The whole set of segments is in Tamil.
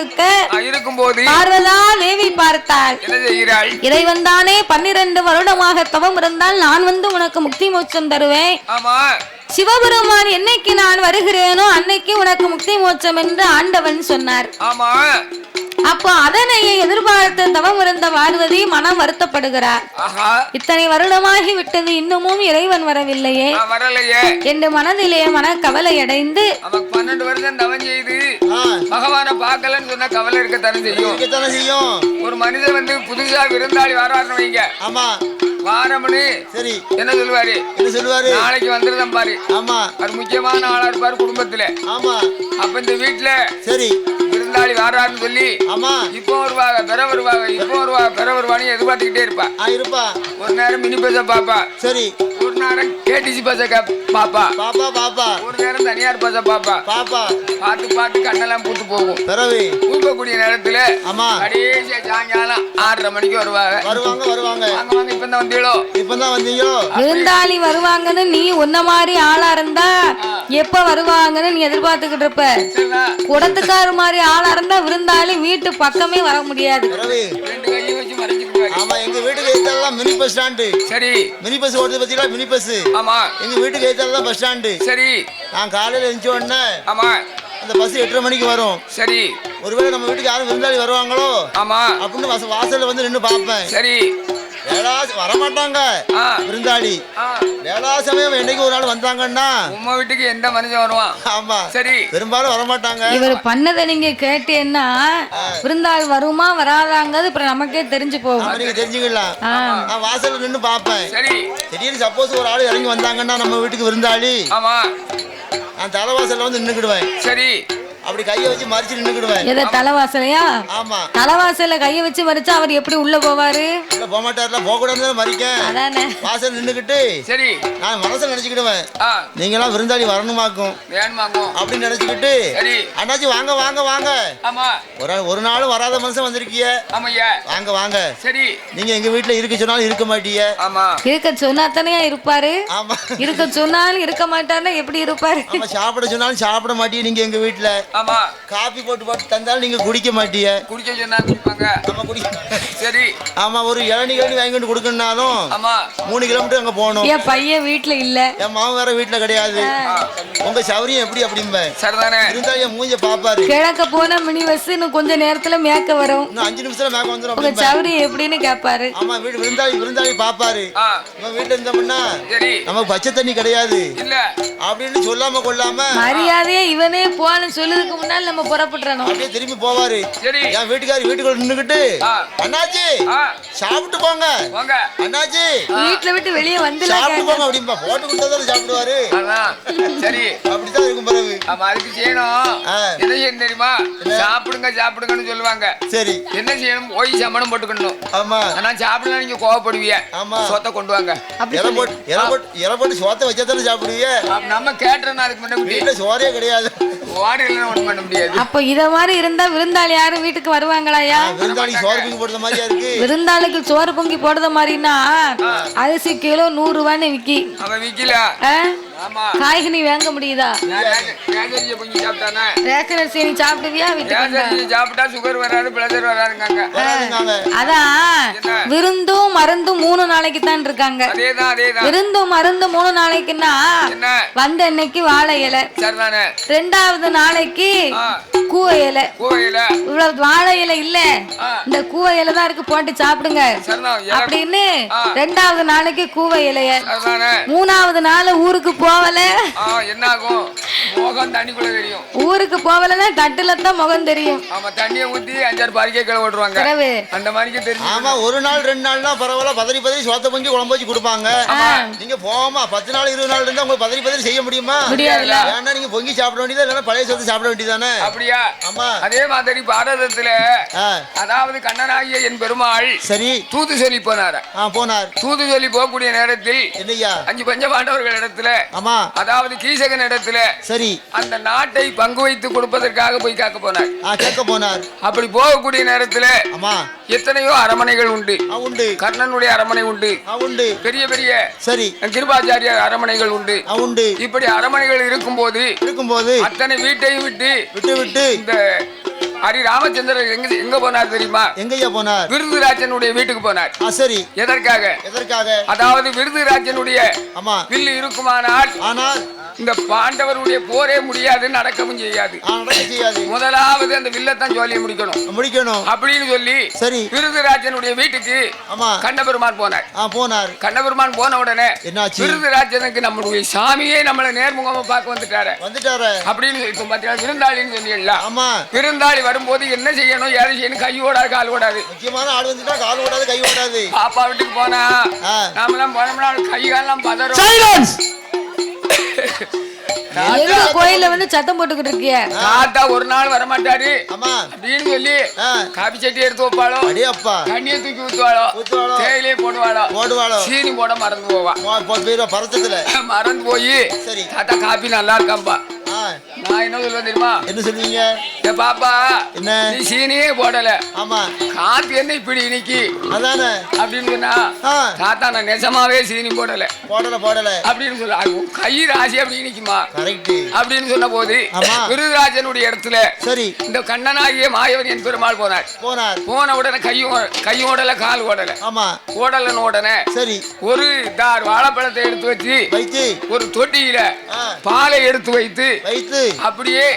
இருக்க இருக்கும்போது பார்வதா தேவி பார்த்தாள். என்ன செய்கிறாள்? இறைவன் தானே 12 வருடமாக தவம் இருந்தால் நான் வந்து உனக்கு முக்தி மோட்சம் தருவேன். ஆமா, சிவபெருமான் என்னைக்கு நான் வருகிறேனோ அன்னைக்கு உனக்கு முக்தி மோட்சம் என்று ஆண்டவன் சொன்னார். ஆமா. அப்போ அதனையே எதிர்பார்த்து தவம் இருந்த பார்வதி மனம் வருத்தப்படுகிறார். இத்தனை வருடமாகி விட்டது, இன்னமும் இறைவன் வரவில்லையே என்று மனதிலே மனக்கவலை அடைந்து 12 வருஷம் தவம் செய்து பகவான பார்க்கலன்னு சொன்ன கவலை இருக்கத்தானே செய்யும். ஒரு மனிதன் வந்து புதுசா விருந்தாளி வராருன்னு வைங்க. ஆமா, வாரமணி சரி என்ன சொல்லுவாரு? நாளைக்கு வந்துருதான் பாரு. ஆமா, அது முக்கியமான ஆளா இருப்பாரு குடும்பத்துல. ஆமா, அப்ப இந்த வீட்டுல சரி விருந்தாளி வாரான்னு சொல்லி ஆமா இப்போ வருவாங்க பெற வருவாங்க, இப்போ வருவாங்க பெற வருவான்னு எதிர்பார்த்துக்கிட்டே இருப்பா. ஒரு நேரம் மினி பஸ்ஸ பாப்பா, சரி ஒரு நேரம் கேடிசி பஸ்ஸ பாப்பா, ஒரு நேரம் தனியார் பஸ்ஸ பாப்பா. பார்த்து கண்ணெல்லாம் பூத்து போகும். பூக்கக்கூடிய நேரத்துல ஆமா கடைசியா சாயங்காலம் 6:30 மணிக்கு வருவாங்க. இப்பதான் வந்தீங்களோ விருந்தாளி வருவாங்கன்னு நீ உன்ன மாதிரி ஆளா இருந்தா எப்ப வருவாங்கன்னு நீ எதிர்பார்த்துக்கிட்டு இருப்ப. குடத்துக்கார மாதிரி ஆளா இருந்தா விருந்தாளி வீட்டு பக்கமே வர முடியாது. ஆமா, எங்க வீட்டுக்கு எதிர்த்தால மினி பஸ் ஸ்டாண்டு. சரி, மினி பஸ் ஓடுது பத்தியா? Mini bus. ஆமா, எங்க வீட்டுக்கு எதிர்த்தால பஸ் ஸ்டாண்டு. சரி, நான் காலையில எந்திச்ச உடனே ஆமா அந்த பஸ் 8:30 மணிக்கு வரும். சரி, ஒருவேளை நம்ம வீட்டுக்கு யாரும் விருந்தாளி வருவாங்களோ ஆமா அப்படின்னு வாசல்ல வந்து நின்று பாப்பேன். சரி, வரமாட்டாங்க விருந்தாளி. வேளா சமயம் என்னைக்கு ஒரு நாள் வந்தாங்கன்னா உங்க வீட்டுக்கு எந்த மனுஷன் வருவான்? ஆமா, சரி, பெரும்பாலும் வரமாட்டாங்க. இவர் பண்ணதை நீங்க கேட்டீங்கன்னா விருந்தாளி வருமா வராதாங்கிறது அப்புறம் நமக்கே தெரிஞ்சு போகும். நீங்க தெரிஞ்சுக்கலாம். நான் வாசல்ல நின்று பாப்பேன். சரி, திடீர்னு சப்போஸ் ஒரு ஆள் இறங்கி வந்தாங்கன்னா நம்ம வீட்டுக்கு விருந்தாளி ஆமா நான் தலைவாசல்ல வந்து நின்னுக்கிடுவேன். சரி, அப்படி கையை வச்சு மறிச்சு நின்னுக்கிடுவேன். எதை தலைவாசலையா? ஆமா, தலைவாசல்ல கையை வச்சு மறிச்சா அவர் எப்படி உள்ள போவாரு? போக மாட்டாருல, போக கூடாது மறிக்க. அதானே வாசல் நின்னுக்கிட்டு சரி நான் மனசுல நினைச்சுக்கிடுவேன், நீங்க எல்லாம் விருந்தாளி வரணுமாக்கும் அப்படின்னு நினைச்சுக்கிட்டு அண்ணாச்சி வாங்க வாங்க வாங்க. ஆமா, ஒரு நாளும் வராத மனுஷன் வந்திருக்கீங்க. வாங்க வாங்க. சரி, நீங்க எங்க வீட்டுல இருக்க சொன்னாலும் இருக்க மாட்டீங்க. ஆமா, இருக்க சொன்னா தானே இருப்பாரு. ஆமா, இருக்க சொன்னாலும் இருக்க மாட்டாருன்னா எப்படி இருப்பாரு? ஆமா, சாப்பிட சொன்னாலும் சாப்பிட மாட்டீங்க நீங்க எங்க வீட்டுல. ஆமா, காபி போட்டு தந்தாலும் நீங்க குடிக்க மாட்டீங்க. குடிக்க சொன்னா குடிப்பாங்க. ஆமா, குடிக்க. சரி, ஆமா, ஒரு இளநீ வாங்கிட்டு கொடுக்கணும்னாலும் ஆமா 3 கிலோமீட்டர் அங்க போகணும். என் பையன் வீட்டுல இல்ல, என் மாமன் வேற வீட்டுல கிடையாது. உங்க சௌரியம் எப்படி அப்படிம்ப சரிதானே இருந்தாலும் என் மூஞ்ச பாப்பாரு. கிழக்க போன மினி பஸ் இன்னும் கொஞ்ச நேரத்துல மேக்க வரும், இன்னும் 5 நிமிஷத்துல மேக்க வந்துரும். உங்க சௌரியம் எப்படின்னு கேட்பாரு. ஆமா, வீடு விருந்தாளி பாப்பாரு. நம்ம வீட்டுல இருந்தோம்னா நமக்கு பச்சை தண்ணி கிடையாது இல்ல அப்படின்னு சொல்லாம கொள்ளாம மரியாதையே இவனே போன்னு சொல்லுறதுக்கு முன்னால நம்ம புறப்பட்டுறணும். அப்படியே திரும்பி போவாரு. என் வீட்டுக்காரி வீட்டுக்குள்ள நின்னுக்கிட்டு அண்ணாச்சி சாப்பிட்டு போங்க, அண்ணாச்சி வீட்டுல விட்டு வெளியே வந்து சாப்பிட்டு போங்க அப்படிம்பா. போட்டு கொடுத்தா சாப்பிடுவாரு. சரி, அப்படித்தான் இருக்கும். பிறகு அதுக்கு செய்யணும் என்ன செய்யணும் தெரியுமா? சாப்பிடுங்கன்னு சொல்லுவாங்க. சரி, என்ன செய்யணும்? போய் சமணம் போட்டுக்கணும். ஆமா, ஆனா சாப்பிடலாம் நீங்க கோவப்படுவீங்க. ஆமா, சோத்தை கொண்டு வாங்க. இற போட்டு சோத்தை வச்சாதானே சாப்பிடுவீங்க. நம்ம கேட்டோம்னா அதுக்கு முன்னாடி சோறே கிடையாது. அப்ப இத மாதிரி இருந்தா விருந்தாளி யாரும் வீட்டுக்கு வருவாங்களாயா? விருந்தாளிக்கு சோறு பொங்கி போடுற மாதிரியா இருக்கு. விருந்தாளுக்கு சோறு பொங்கி போடுற மாதிரினா அரிசி கிலோ 100 ரூபான்னு விக்கி. அவன் விக்கல. காய்கறி வாங்க முடியுதா? ரேஷன் அரிசி நீ சாப்பிடுவியா? சாப்பிட்டா சுகர் வராது, பிரஷர் வராதுங்க. அதான் விருந்தும் மருந்தும் 3 நாளைக்கு தான் இருக்காங்க. விருந்தும் மருந்து 3 நாளைக்குன்னா வந்த அன்னைக்கு வாழை இலை, 2வது நாளைக்கு கூவ இலை. இவ்வளவு வாழை இலை இல்ல, இந்த கூவ இலை தான் இருக்கு, போட்டு சாப்பிடுங்க அப்படின்னு 2வது நாளைக்கு கூவ இலைய. 3வது நாள் ஊருக்கு போவல என்ன ஆகும்? முகம் தண்ணிக்குள்ள தெரியும். ஊருக்கு போவலன்னா தட்டுல தான் முகம் தெரியும். ஆமா, தண்ணியை ஊத்தி 5-6 பாரிக்கை கிளை ஓட்டுவாங்க. அந்த மாதிரி தெரியும். ஆமா, 1 நாள் 2 நாள்னா பரவாயில்ல, பதறி சோத்த பொங்கி குழம்பு வச்சு கொடுப்பாங்க. நீங்க போமா 10 நாள் 20 நாள் இருந்தா உங்களுக்கு பதறி செய்ய முடியுமா? முடியாது. ஏன்னா நீங்க பொங்கி சாப்பிட வேண்டியதா இல்ல பழைய சோத்து சாப்பிட வேண்டியதானே. அப்படியா? ஆமா, அதே மாதிரி பாரதத்துல அதாவது கண்ணனாகிய என் பெருமாள் சரி தூது சொல்லி போனார். தூது சொல்லி போகக்கூடிய நேரத்தில் என்னையா 5 பஞ்ச பாண்டவர்கள் இடத்துல ஆமா அதாவது கீசகன் இடத்துல சரி அந்த நாட்டை பங்கு வைத்து கொடுப்பதற்காக போய் கேட்க போனார். அப்படி போகக்கூடிய நேரத்துல ஆமா எத்தனையோ அரமனைகள் உண்டு. கர்ணனுடைய அரமனை உண்டு, பெரிய பெரிய சரி கிருபாச்சாரிய அரமனைகள் உண்டு. இப்படி அரமனைகள் இருக்கும்போது அத்தனை வீட்டையும் விட்டு இந்த ஹரி ராமச்சந்திரர் எங்க போனார் தெரியுமா? எங்கயா போனார்? விருதுராஜனுடைய வீட்டுக்கு போனார். சரி. எதற்காக? அதாவது விருதுராஜனுடைய வில்லு இருக்குமானால் இந்த பாண்டவருடைய போரே முடியாது, நடக்கவும் செய்யாது. முதலாவது அந்த வில்லத்தான் ஜோலியை முடிக்கணும் அப்படின்னு சொல்லி சரி விருதுராஜனுடைய வீட்டுக்கு கண்ணபெருமான் போனார். கண்ணபெருமான் போன உடனே விருதுராஜனுக்கு நம்மளுடைய சாமியே நம்மளை நேர்முகமா பார்க்க வந்துட்டாரு அப்படின்னு இப்ப பாத்தீங்கன்னா விருந்தாளின்னு சொல்லி விருந்தாளி வரும்போது என்ன செய்யணும், ஏது செய்யணும், கை ஓடாது கால் ஓடாது. முக்கியமான ஆள் வந்துட்டா கால் ஓடாது கை ஓடாது. பாப்பா வீட்டுக்கு போனா நாமெல்லாம் போனோம்னா கை காலெல்லாம் பதறும். கோயில வந்து சத்தம் போட்டுக்கிட்டு இருக்கிய தாத்தா ஒரு நாள் வரமாட்டாரு அப்படின்னு சொல்லி காபி சட்டி எடுத்து வைப்பாளோ, தண்ணியை தூக்கி ஊத்துவாளோ, தேயிலே போடுவாளோ, சீனி போட மறந்து போவா. மறந்து போய் தாத்தா காபி நல்லா இருக்காம்பா. நான் என்ன சொல்லுவேன் தெரியுமா? என்ன சொல்லுவீங்க? பாப்பா என்ன நீ சீனியே போடல, ஆமா காப்பி என்ன இப்படி இன்னைக்கு அதானே அப்படின்னு சொன்னா தாத்தா நான் நெசமாவே சீனி போடல அப்படின்னு சொல்ல கை ராசி அப்படி நிக்குமா அப்படின்னு சொன்ன போது விருதுராஜனுடைய இடத்துல சரி இந்த கண்ணனாகிய மாயவன் என் பெருமாள் போன உடனே கையும் ஓடல கால் ஓடல ஓடலன்னு உடனே சரி ஒரு தார் வாழைப்பழத்தை எடுத்து வச்சு ஒரு தொட்டியில பாலை எடுத்து வைத்து அப்படியே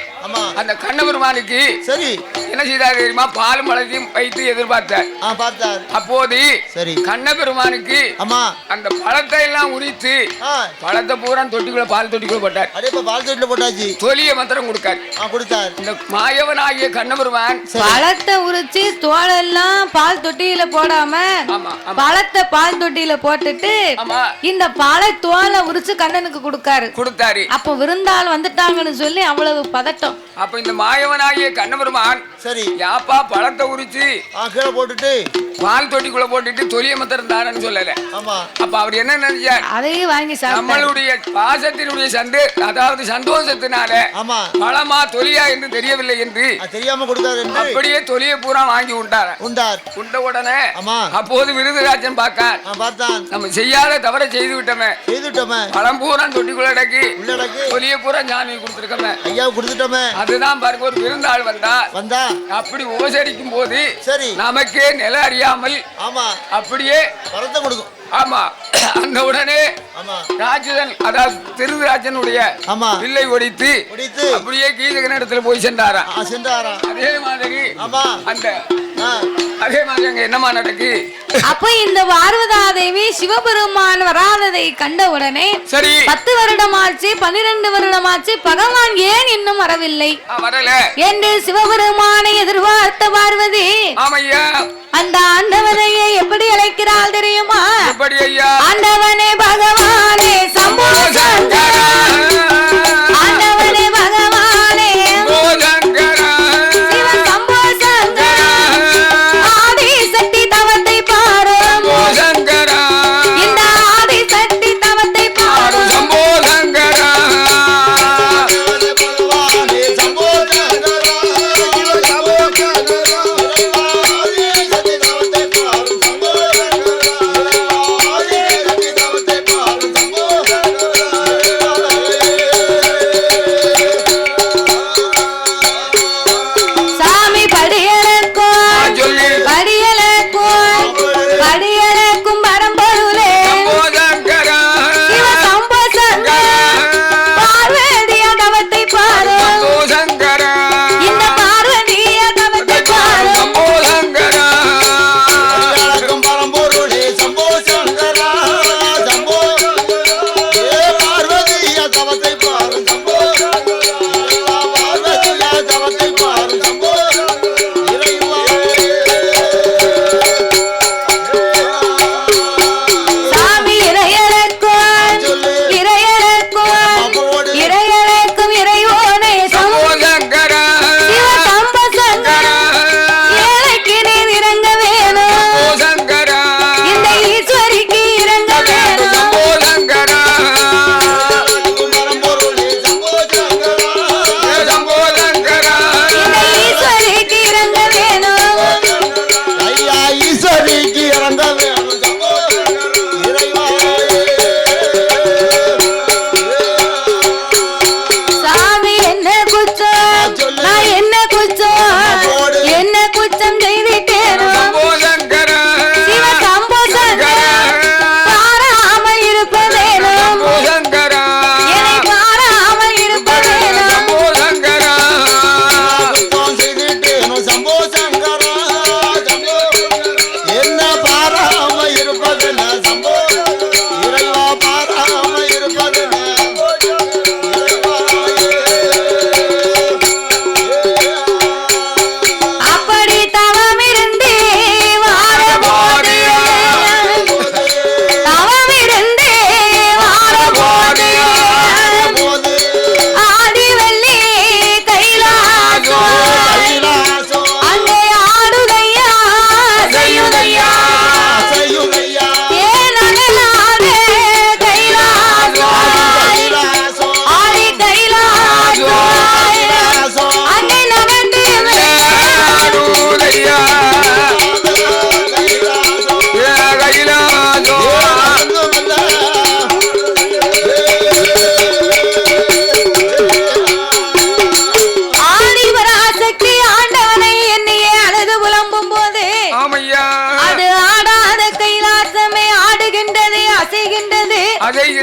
அந்த கண்ணபெருமானுக்கு சரி என்ன செய்தார் தெரியுமா? பாலும் பழத்தையும் வைத்து எதிர்பார்த்தார். அப்போது சரி கண்ணபெருமானுக்கு அந்த பழத்தை எல்லாம் உரித்து பழத்தை பூரா தொட்டிக்குள்ள பால் தொட்டிக்குள்ள போட்டாச்சு. தொலிய மந்திரம் கொடுத்தார். இந்த மாயவனாகிய கண்ணபெருமான் பழத்தை உரிச்சு தோலெல்லாம் பால் தொட்டியில போடாம பழத்தை பால் தொட்டியில போட்டுட்டு இந்த பழ தோலை உரிச்சு கண்ணனுக்கு கொடுத்தாரு. அப்ப விருந்தாள் வந்துட்டாங்கன்னு சொல்லி அவ்வளவு பதட்டம். அப்ப இந்த மாயவனாகிய கண்ணபெருமான் சரி யாப்பா பழத்தை உரிச்சு கீழே போட்டுட்டு பால் தொட்டிக்குள்ள போட்டுட்டு தொலிய மந்திரம் தாரன்னு சொல்லல. அப்ப அவர் என்ன நினைச்சார்? அதையும் வாங்கி நம்மளுடைய பாசத்தினுடைய அதாவது சந்தோஷத்தினால பழமா தொலியா என்று தெரியவில்லை என்று தெரியாம கொடுத்தாரு. அப்படியே தொலிய பூரா வாங்கி உண்ட உடனே அப்போது விருதுராஜன் பார்த்தான் நம்ம செய்யாத தவறை செய்து விட்டோமே பழம் பூரா தொட்டிக்குள்ள அடக்கி தொலிய பூரா ஞானி கொடுத்துருக்கோமே ஐயா கொடுத்துட்டோமே. அதுதான் பாருங்க ஒரு விருந்தாள் வந்தா அப்படி உபசரிக்கும் போது சரி நமக்கே நில அறியாமல் அப்படியே வரத்தை கொடுக்கும். ஆமா அந்த உடனே ராஜன் அதாவது திருராஜனுடைய வில்லை ஒடித்து அப்படியே கீதகன் இடத்துல போய் சென்றாராம். அதே மாதிரி அங்க என்னமா நடக்கு? அப்ப இந்த பார்வதா தேவி சிவபெருமான் வராததை கண்ட உடனே சரி 10 வருடமாச்சு 12 வருடமாச்சு பகவான் ஏன் இன்னும் வரவில்லை என்று சிவபெருமானை எதிர்பார்த்த பார்வதி அந்த ஆண்டவனையே எப்படி அழைக்கிறாள் தெரியுமா? ஆண்டவனே பகவானே சம்போ சங்கரா, ஆண்டவனே பகவானே சிவன் சம்போ சங்கரா, ஆதி சக்தி தவத்தை பாரு சங்கரா, இந்த ஆதி சக்தி தவத்தை பாரு சம்போ சங்கரா.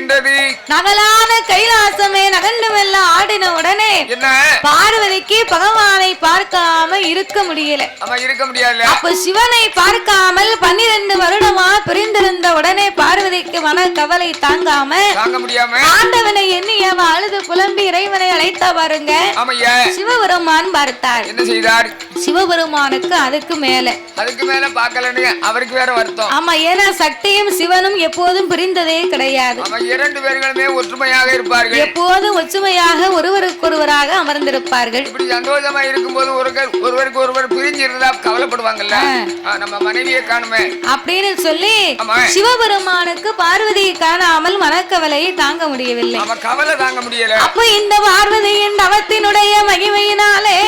நின்றது. நகலான கைலாசமே நகண்டுமெல்லாம் ஆடின உடனே என்ன பார்வதிக்கு பகவானை பார்க்காம இருக்க முடியல. இருக்க முடியாது. அப்ப சிவனை பார்க்காமல் 12 வருடமா பிரிந்திருந்த உடனே பார்வதிக்கு மன கவலை தாங்க முடியாம ஆண்டவனை எண்ணி அவ அழுது புலம்பி இறைவனை அழைத்தா பாருங்க. சிவபெருமான் பார்த்தார். என்ன செய்தார்? சிவபெருமானுக்கு அதுக்கு மேல பார்க்கலன்னு அவருக்கு வேற வருத்தம். ஆமா, ஏன்னா சக்தியும் சிவனும் எப்போதும் பிரிந்ததே கிடையாது. இரண்டு பேர்களுமே ஒற்றுமையாக இருப்பார்கள். எப்போதும் ஒற்றுமையாக ஒருவருக்கொருவராக அமர்ந்திருப்பார்கள். இப்படி சந்தோஷமா இருக்கும்போது ஒருவருக்கு ஒருவர் பிரிஞ்சு இருந்தா கவலைப்படுவாங்கல்ல, நம்ம மனைவியை காணுமே அப்படின்னு சொல்லி சிவபெருமானுக்கு பார்வதியை காணாமல் மனக்கவலையை தாங்க முடியவில்லை. கவலை தாங்க முடியல. அப்ப இந்த பார்வதியின் தவத்தினுடைய மகிமையினாலே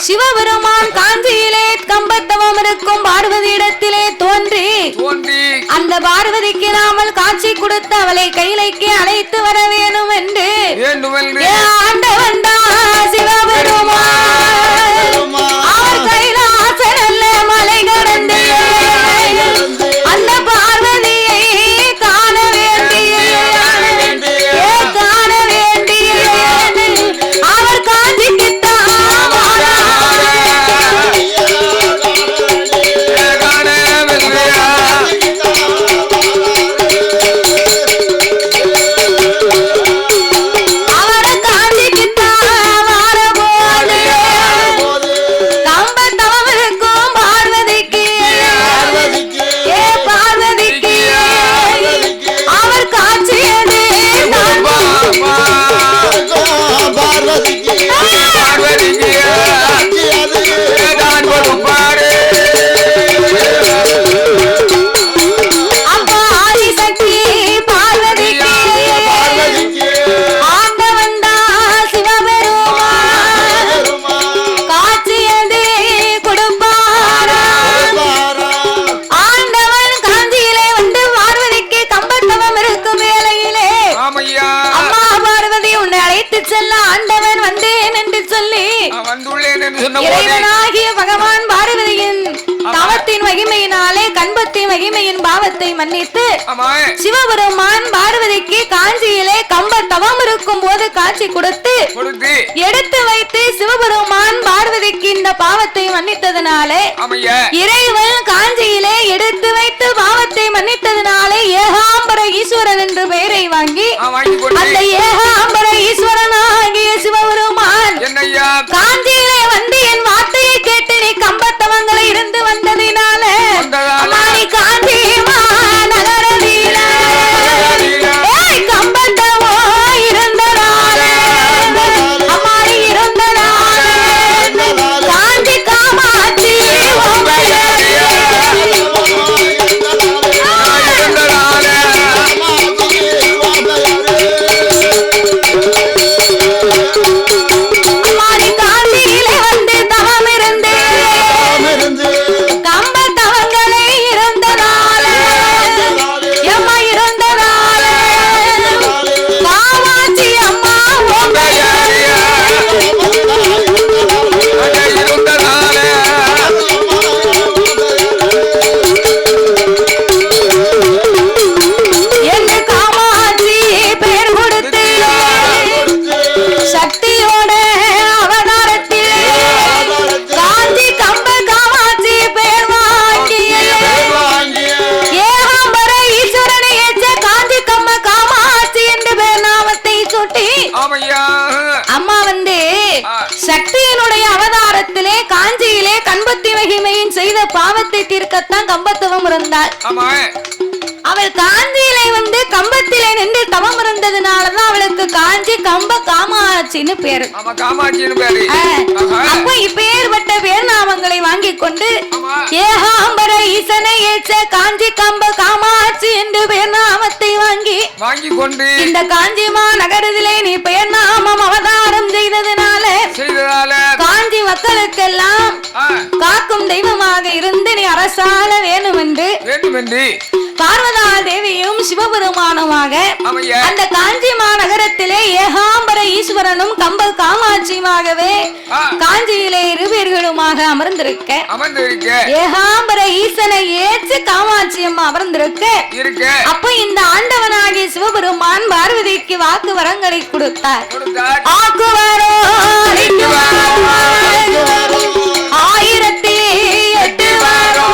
சிவபெருமான் காஞ்சியிலே கம்பத்தவம் இருக்கும் பார்வதி இடத்திலே தோன்றி அந்த பார்வதிக்கு நாமல் காட்சி கொடுத்து அவளை கைலைக்கு அழைத்து வர வேணும் என்று ஆண்டவன் சிவபெருமான் அவர் கைலாசன் அல்ல மலை கடந்து அந்த பார்வதியை காண வேண்டிய அவர் காஞ்சிக்கு இறைவனாகிய பகவான் பார்வதியின் தவத்தின் மகிமையினாலே கண்பத்தின் மகிமையின் பாவத்தை மன்னித்து சிவபெருமான் பார்வதிக்கு காஞ்சியிலே கம்ப தவம் இருக்கும் போது காட்சி கொடுத்து எடுத்து வைத்து சிவபெருமான் பார்வதிக்கு இந்த பாவத்தை மன்னித்ததனாலே இறைவன் காஞ்சியிலே எடுத்து வைத்து பாவத்தை மன்னித்ததனாலே ஏகாம்பர ஈஸ்வரன் என்று பெயரை வாங்கி அந்த ஏகாம்பர ஈஸ்வரனாகிய சிவபெருமான் காஞ்சியிலே வந்து என் வார்த்தையை கேட்டு நீ கம்பத்தவங்களை இருந்து வந்ததினால காஞ்சி நகரதில கம்பத்தவோ இருந்ததால அம்மாடி இருந்ததால காஞ்சி காமாட்சி அம்மா வந்து சக்தியினுடைய அவதாரத்திலே காஞ்சியிலே கண்பத்தி மகிமையின் செய்த பாவத்தை தீர்க்கத்தான் கம்பத்தவம் இருந்தாள். அவள் காஞ்சியிலே வந்து கம்பத்திலே நின்று தவம் இருந்ததுனாலதான் அவளுக்கு காஞ்சி கம்ப காமாட்சின்னு பேரு. அப்ப இப்பேற்பட்ட பேர் நாமங்களை வாங்கி கொண்டு ஏகாம்பர ஈசனை ஏற்ற காஞ்சி கம்ப காமாட்சி என்று பேர் நாமத்தை வாங்கி கொண்டு இந்த காஞ்சிமா நகரத்திலே நீ பெயர் நாமம் அவதாரம் செய்ததுனால காஞ்சி மக்களுக்கெல்லாம் காக்கும் தெய்வமாக இருந்து நீ அரசாள வேணும் என்று பார்வதா தேவியும் சிவபெருமானுமாக அந்த காஞ்சி மாநகரத்திலே ஏகாம்பர ஈஸ்வரனும் கம்ப காமாட்சியுமாகவே காஞ்சியிலே இருவர்களுமாக அமர்ந்திருக்க ஏகாம்பர ஈசனை ஏற்று காமாட்சி அம்மா அமர்ந்திருக்க அப்ப இந்த ஆண்டவனாகிய சிவபெருமான் பார்வதிக்கு வாக்கு வரங்களை கொடுத்தார். ஆக்குவாரோ ஆயிரத்தி 8 வாரம்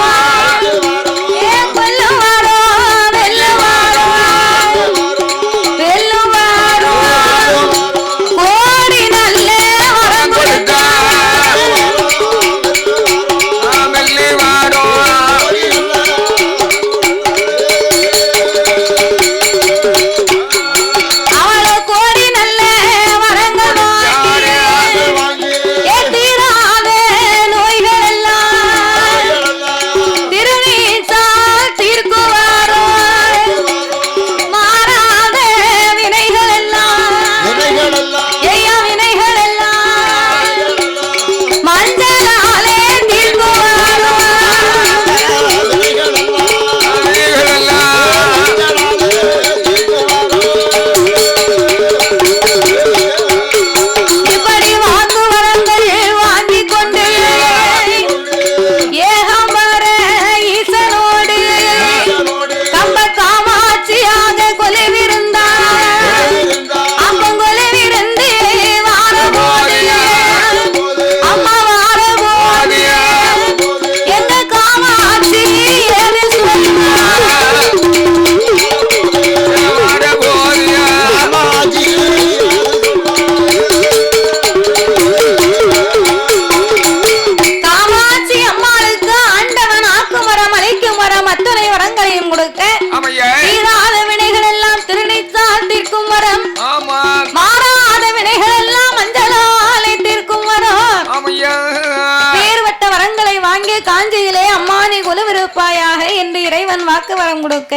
வாக்கு வரம் கொடுக்க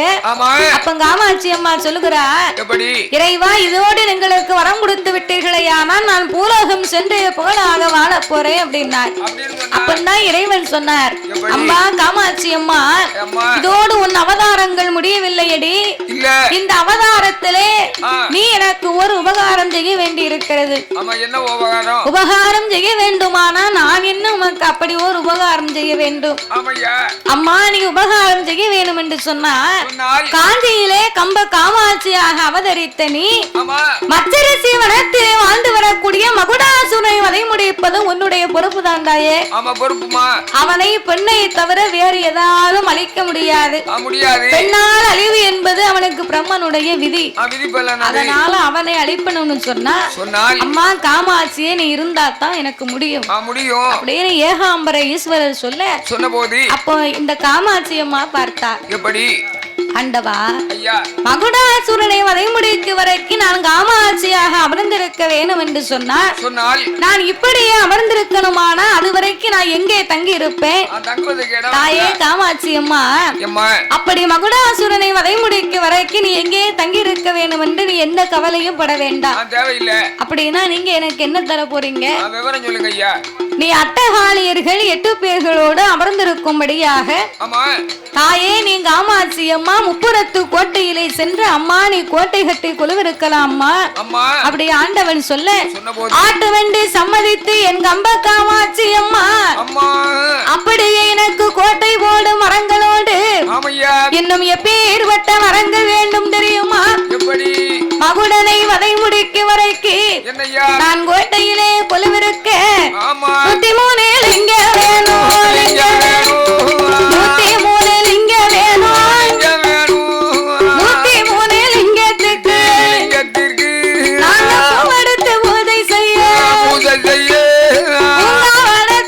அப்ப காமாட்சி அம்மா சொல்லுகிறா, இறைவா இதோடு எங்களுக்கு வரம் கொடுத்து விட்டீர்களே, ஆனால் நான் பூலோகம் சென்று புகழாக வாழ போறேன் அப்படின்னார். அப்பதான் இறைவன் சொன்னார், அம்மா காமாட்சி அம்மா இதோடு உன் அவதாரங்கள் முடியவில்லையடி, இந்த அவதாரத்திலே நீ எனக்கு ஒரு உபகாரம் செய்ய வேண்டி இருக்கிறது. உபகாரம் செய்ய வேண்டுமானா நான் என்ன உனக்கு அப்படி ஒரு உபகாரம் செய்ய வேண்டும். அம்மா நீ உபகாரம் செய்ய வேண்டும் என்று சொன்னார். காஞ்சியிலே கம்ப காமாட்சியாக அவதரித்த நீ மச்சரிசி வனத்தில் வாழ்ந்து வரக்கூடிய மகுடாசுரனை வதை முடிப்பது உன்னுடைய பொறுப்பு தாண்டாயே. அவனை பெண்ணை தவிர வேறு ஏதாலும் அழிக்க முடியாது. பெண்ணால் அழிவு என்பது அவனுக்கு பிரம்மனுடைய விதி. அதனால அவனை அழிப்பணும்னு சொன்னால் அம்மா காமாட்சியே நீ இருந்தா தான் எனக்கு முடியும் அப்படின்னு ஏகாம்பர ஈஸ்வரர் சொன்ன போது அப்போ இந்த காமாட்சி அம்மா பார்த்தா, எப்படி ஆண்டவா மகுடாசுரனை வதை முடிக்கும் வரைக்கும் நான் காமாட்சியாக அமர்ந்திருக்க வேண்டும் என்று சொன்னால் நான் இப்படியே அமர்ந்திருக்கணுமானா அது வரைக்கும் நான் எங்கே தங்கி இருப்பேன்? தாயே காமாட்சி அம்மா அப்படி மகுடாசுரனை வதை முடிக்கும் வரைக்கும் நீ எங்கே தங்கி இருக்க வேண்டும் என்று நீ எந்த கவலையும் பட வேண்டாம். அப்படின்னா நீங்க எனக்கு என்ன தர போறீங்க? நீ அட்டகாளியர்கள் 8 பேர்களோடு அமர்ந்திருக்கும்படியாக தாயே நீ காமாட்சி அம்மா முப்புறத்து கோட்டையிலே சென்று அம்மா நீ கோட்டை கட்டி குழுவிருக்கலாம் அம்மா அப்படி ஆண்டவன் சொல்ல ஆட்டு வண்டி சம்மதித்து என் கம்ப காமாட்சி அம்மா அப்படியே எனக்கு கோட்டை போடு மரங்களோடு இன்னும் எப்பேற்பட்ட மரங்கள் வேண்டும் தெரியுமா? மகுடனை வதை முடிக்க வரைக்கு நான் கோட்டையிலே குழுவிருக்க 103 இங்க வேணும், 103 இங்க வேணும், 103 லிங்கத்துக்கு நாங்கள் எடுத்து பூஜை செய்ய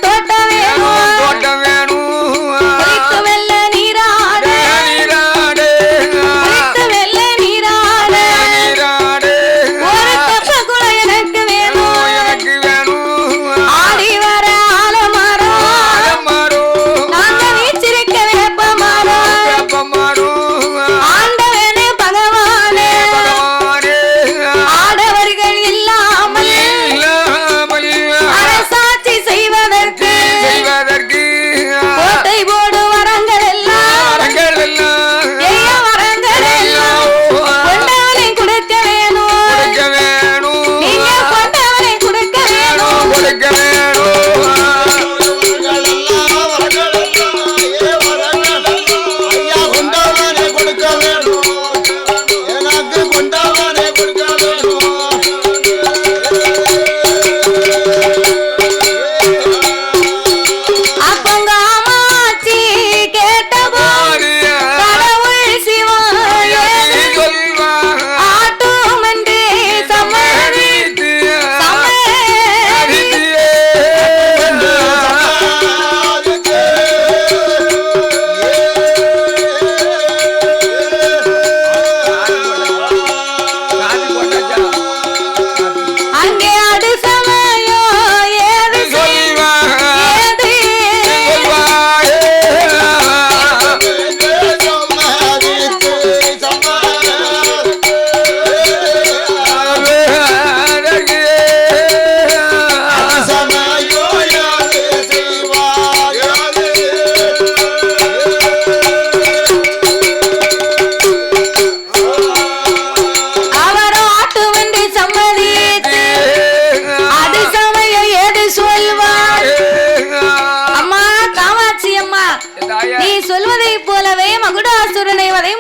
தோட்டம் வேணும், குளித்து வெள்ள நீராடு, குளித்து வெள்ள நீராடு, ஒரு தெப்ப குளம் எனக்கு வேணும், ஆடி வர ஆலமரம்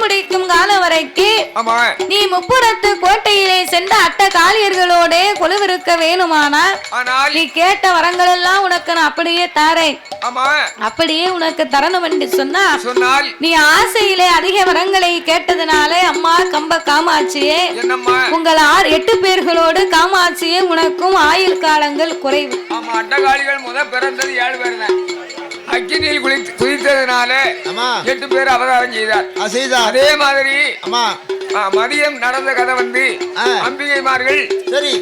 முடிக்கும் காலம் வரைக்கும் ஆமா நீ முப்புறத்து கோட்டையிலே சென்ற அட்ட காளியர்களோட கொலுவிருக்க வேணுமானால் நீ கேட்ட வரங்கள் எல்லாம் உனக்கு நான் அப்படியே தாரேன். ஆமா அப்படியே உனக்கு தரணும் என்று சொன்னால் நீ ஆசையிலே அதிக வரங்களை கேட்டதுனாலே அம்மா கம்ப காமாட்சியே உங்கள் 8 பேர்களோடு காமாட்சியே உனக்கும் ஆயுள் காலங்கள் குறைவு. ஆமா அட்டகாளிகள் முத பிறந்தது 7 பேர் தான். அக்கினியில் குதித்ததுனால 8 பேர் அவதாரம் செய்தார். அதே மாதிரி மதியம் நடந்த கதை வந்து அம்பிகைமார்கள் சரி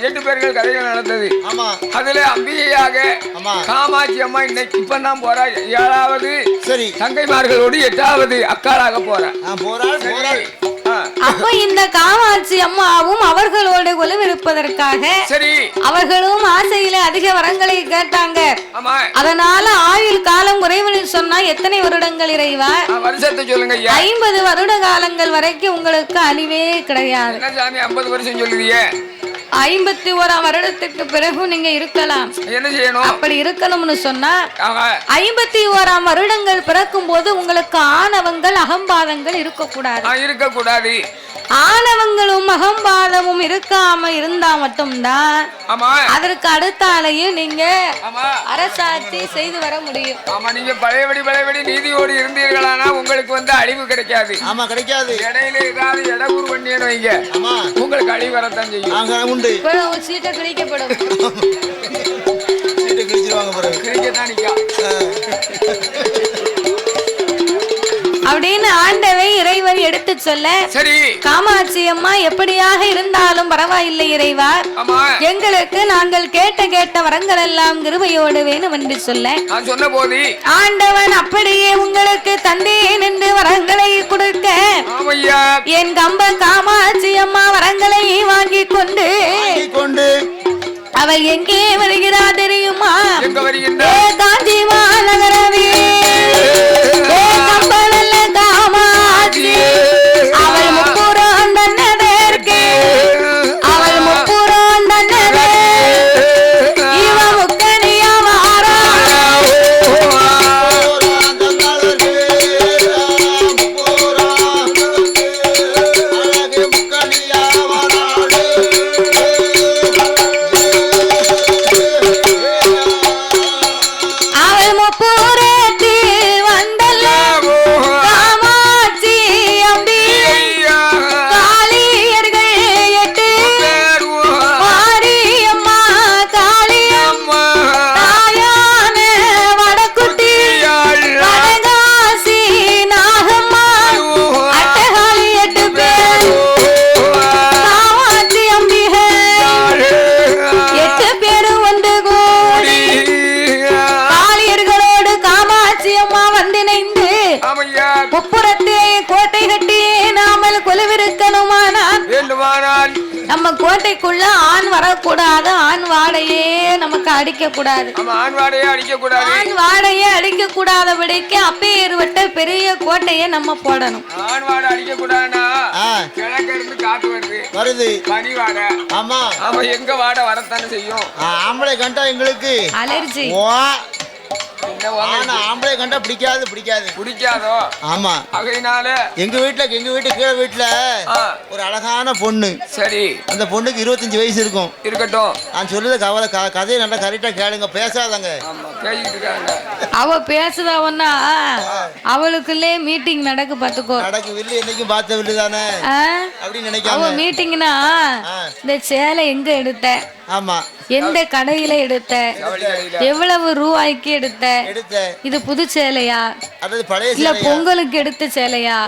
8 பேர்கள் கதைகள் நடந்தது. அதுல அம்பிகையாக காமாட்சி அம்மா இன்னைக்கு இப்பதான் போறா 7வது சரி தங்கைமார்களோடு 8வது அக்காளாக போறா. அப்ப இந்த காமாட்சி அம்மாவும் அவர்களோடு கொலுவிருப்பதற்காக சரி அவர்களும் ஆசையில அதிக வரங்களை கேட்டாங்க. அதனால ஆயுள் காலம் குறைவுன்னு சொன்னா எத்தனை வருடங்கள் இறைவா? வருஷத்தை சொல்லுங்க. 50 வருட காலங்கள் வரைக்கும் உங்களுக்கு அழிவே கிடையாது. 50 வருஷம் சொல்லுறியே. 51 வருடத்துக்கு பிறகு நீங்க இருக்கலாம். என்ன செய்யணும்? அப்படி இருக்கணும்னு சொன்னா 51 வருடங்கள் பிறக்கும் போது உங்களுக்கு ஆணவங்கள் அகம்பாதங்கள் இருக்கக்கூடாது. ஆணவங்களும் அகம்பாதமும் இருக்காம இருந்தா மட்டும்தான் அதற்கு அடுத்தாலையும் நீங்க அரசாட்சி செய்து வர முடியும். ஆமா நீங்க பழையபடி நீதியோடு இருந்தீர்களானா உங்களுக்கு வந்து அழிவு கிடைக்காது. ஆமா கிடைக்காது. இடையில ஏதாவது இடகுறு பண்ணியேன்னு வைங்க உங்களுக்கு அழிவு வரத்தான் செய்யும். உண்டு சீட்டை கிழிக்கப்படும். சீட்டை கிழிச்சிருவாங்க கிழிக்கத்தான் நிக்கா அப்படின்னு ஆண்டவை இறைவன் எடுத்து சொல்ல சரி காமாட்சி அம்மா எப்படியாக இருந்தாலும் பரவாயில்லை இறைவா எங்களுக்கு நாங்கள் கேட்ட வரங்கள் எல்லாம் கிருபையோடு வேணும் என்று சொல்ல சொன்ன போது ஆண்டவன் அப்படியே உங்களுக்கு தந்தேன் என்று வரங்களை கொடுக்க என் கம்ப காமாட்சி அம்மா வரங்களை வாங்கி கொண்டு அவள் எங்கே வருகிறா தெரியுமா? காஞ்சி மாநகரவே அவள் முப்புறம் தன்னதற்கு அவள் முப்புறம் தன்னதே இவ முக்கணியா மாறா அவள் முப்புறத்தில் வந்தல்ல காமாட்சி அம்பி காளியர்கள் 8 மாரியம்மா காளியம்மா தாயான வடக்குட்டி வடகாசி நாகம்மா அட்டகாளி 8 பேர் காமாட்சி அம்பிகை 8 பேரும் ஒன்று கூடி காளியர்களோடு காமாட்சி அம்மா வந்திணைந்து முப்புறத்தே கோட்டை கட்டி நாமல் கொலுவிருக்கணுமானால் நம்ம கோட்டைக்குள்ள ஆண் வரக்கூடாது. ஆண் வாடையே நமக்கு அடிக்க கூடாது. ஆண் வாடையே அடிக்க கூடாதபடிக்கு அப்பேர் விட்ட பெரிய கோட்டையை நம்ம போடணும். ஆண் வாடை அடிக்க கூடாதுன்னா கிழக்கு இருந்து காத்து வருது பனி வாடை. ஆமா எங்க வாடை வரத்தானே செய்யும். ஆம்பளை கண்டா எங்களுக்கு அலர்ஜி. ஆம்பளை கண்டா பிடிக்காதோ? ஆமா அதனால எங்க வீட்டு கீழே வீட்டுல ஒரு அழகான பொண்ணு சரி அந்த பொண்ணுக்கு 25 வயசு இருக்கட்டும். நான் சொல்லுத கதையை நல்லா கரெக்டா கேளுங்க. பேசாதங்க. அவ பேசுதவன்னா அவளுக்குள்ளே மீட்டிங் நடக்கு பாத்துக்கோ. நடக்கு வில்லு என்னைக்கும் பார்த்த வில்லு தானே அப்படின்னு நினைக்காம அவ மீட்டிங்னா இந்த சேலை எங்க எடுத்த ஆமா எந்த கடையில எடுத்த எவ்வளவு ரூபாய்க்கு எடுத்த இது புது சேலையா இல்ல பொங்கலுக்கு எடுத்த சேலையா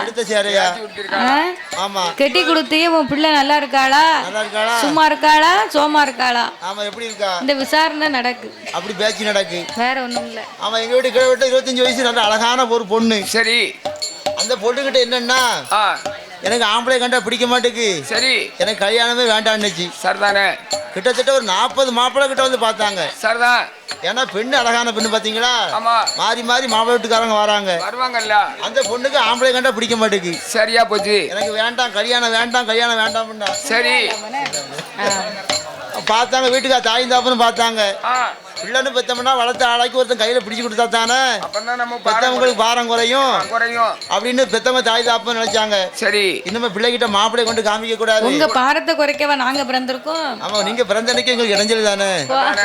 கெட்டி கொடுத்தே உன் பிள்ளை நல்லா இருக்காளா சும்மா இருக்காளா சோமா இருக்காளா இந்த விசாரணை நடக்கு. அப்படி பேச்சு நடக்கு. வேற ஒண்ணும் இல்ல. ஆமா எங்க வீட்டு கிட்ட 25 வயசு நல்ல அழகான ஒரு பொண்ணு சரி அந்த பொண்ணுகிட்ட என்னன்னா எனக்கு ஆம்பளை கண்டா பிடிக்க மாட்டேக்கு சரி எனக்கு கல்யாணமே வேண்டான்னுச்சு. சரிதானே கிட்டத்தட்ட ஒரு 40 மாப்பிள்ளை கிட்ட வந்து பார்த்தாங்க. சரிதான். ஏன்னா பெண்ணு அழகான பெண்ணு பாத்தீங்களா மாறி மாப்பிள்ளை வீட்டுக்காரங்க வராங்கல்ல அந்த பொண்ணுக்கு ஆம்பளை கண்டா பிடிக்க மாட்டேக்கு. சரியா போச்சு. எனக்கு வேண்டாம் கல்யாணம் வேண்டாம் சரி பார்த்தாங்க. வீட்டுக்கா தாய் தாப்புன்னு பார்த்தாங்க. பிள்ளைன்னு பெத்தோம்னா வளர்த்த ஆளாக்கி ஒருத்தன் கையில பிடிச்சு கொடுத்தா தானே அப்பதான் நம்ம பெத்தவங்களுக்கு பாரம் குறையும் அப்படின்னு பெத்தவங்க தாய் தாப்பன்னு நினைச்சாங்க. சரி, இன்னும் பிள்ளைகிட்ட மாப்பிள்ளை கொண்டு காமிக்க கூடாது. உங்க பாரத்தை குறைக்கவா நாங்க பிறந்திருக்கோம்? ஆமா, நீங்க பிறந்தனைக்கு எங்களுக்கு இடைஞ்சல் தானே.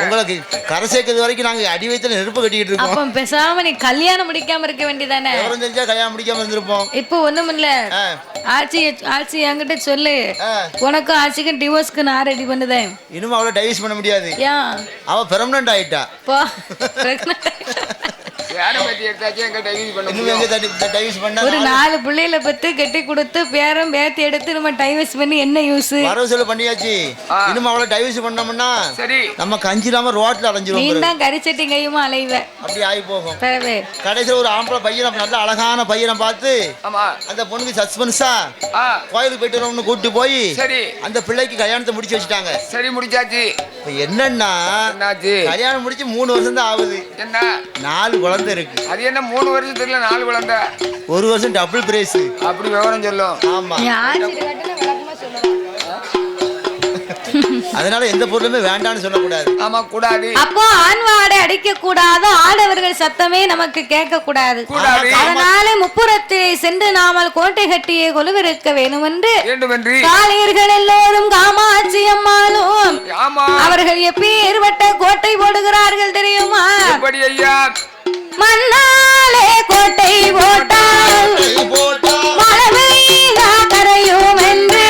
உங்களுக்கு கரை சேர்க்கிறது வரைக்கும் நாங்க அடி வயித்துல நெருப்பு கட்டிக்கிட்டு இருக்கோம். அப்ப பேசாம நீ கல்யாணம் முடிக்காம இருக்க வேண்டியதானே? விவரம் தெரிஞ்சா கல்யாணம் முடிக்காம இருந்திருப்போம். இப்போ ஒண்ணும் இல்ல, ஆட்சி என்கிட்ட சொல்லு, உனக்கும் ஆட்சிக்கும் டிவோர்ஸ்க்கு நான் ரெடி பண்ணுதேன். இனிமே அவளை டைவர்ஸ் பண்ண முடியாது. ஏன்? அவ பெர்மனன்ட் ஆயிட்டா. போ, ஒரு 4 பிள்ளைகளை பத்தி கட்டி கொடுத்து பேரம் பேத்தி எடுத்து நம்ம டைவர்ஸ் பண்ணி என்ன யூஸ்? வரவு செலவு பண்ணியாச்சு. இனிமே அவளை டைவர்ஸ் பண்ணோம்னா சரி நம்ம கஞ்சிராம ரோட்ல அலைஞ்சிரும். நீ தான் கரிச்சட்டி கையுமா அலைவ. அப்படி ஆகி போகும். கடைசியில் ஒரு ஆம்பளை பையன் நல்ல அழகான பையனை பார்த்து அந்த பொண்ணுக்கு சஸ்பென்ஸா கோயிலுக்கு போயிட்டு வரணும்னு கூட்டி போய் அந்த பிள்ளைக்கு கல்யாணத்தை முடிச்சு வச்சுட்டாங்க. சரி, முடிச்சாச்சு. என்னன்னா கல்யாணம் முடிச்சு 3 வருஷம் தான் ஆகுது. என்ன 4 குழந்தை இருக்கு. அது என்ன 3 வருஷத்துல 4 குழந்தை? 1 வருஷம் டபுள் பிரைஸ். அப்படி விவரம் சொல்லும். ஆமா, அதனால எந்த பொருளுமே வேண்டாம்னு சொல்லக்கூடாது. ஆமா, கூடாது. அப்போ ஆண்வாடை அடிக்க கூடாது, ஆடவர்கள் சத்தமே நமக்கு கேட்க கூடாது. அதனால முப்புறத்திலே சென்று நாமல் கோட்டை கட்டியே கொலுவிருக்க வேண்டும் என்று காளையர்கள் எல்லோரும் காமாட்சி அம்மாளும் அவர்கள் எப்பேற்பட்ட கோட்டை போடுகிறார்கள் தெரியுமா? மண்ணாலே கோட்டை போட்டால் மழை கரையும் என்று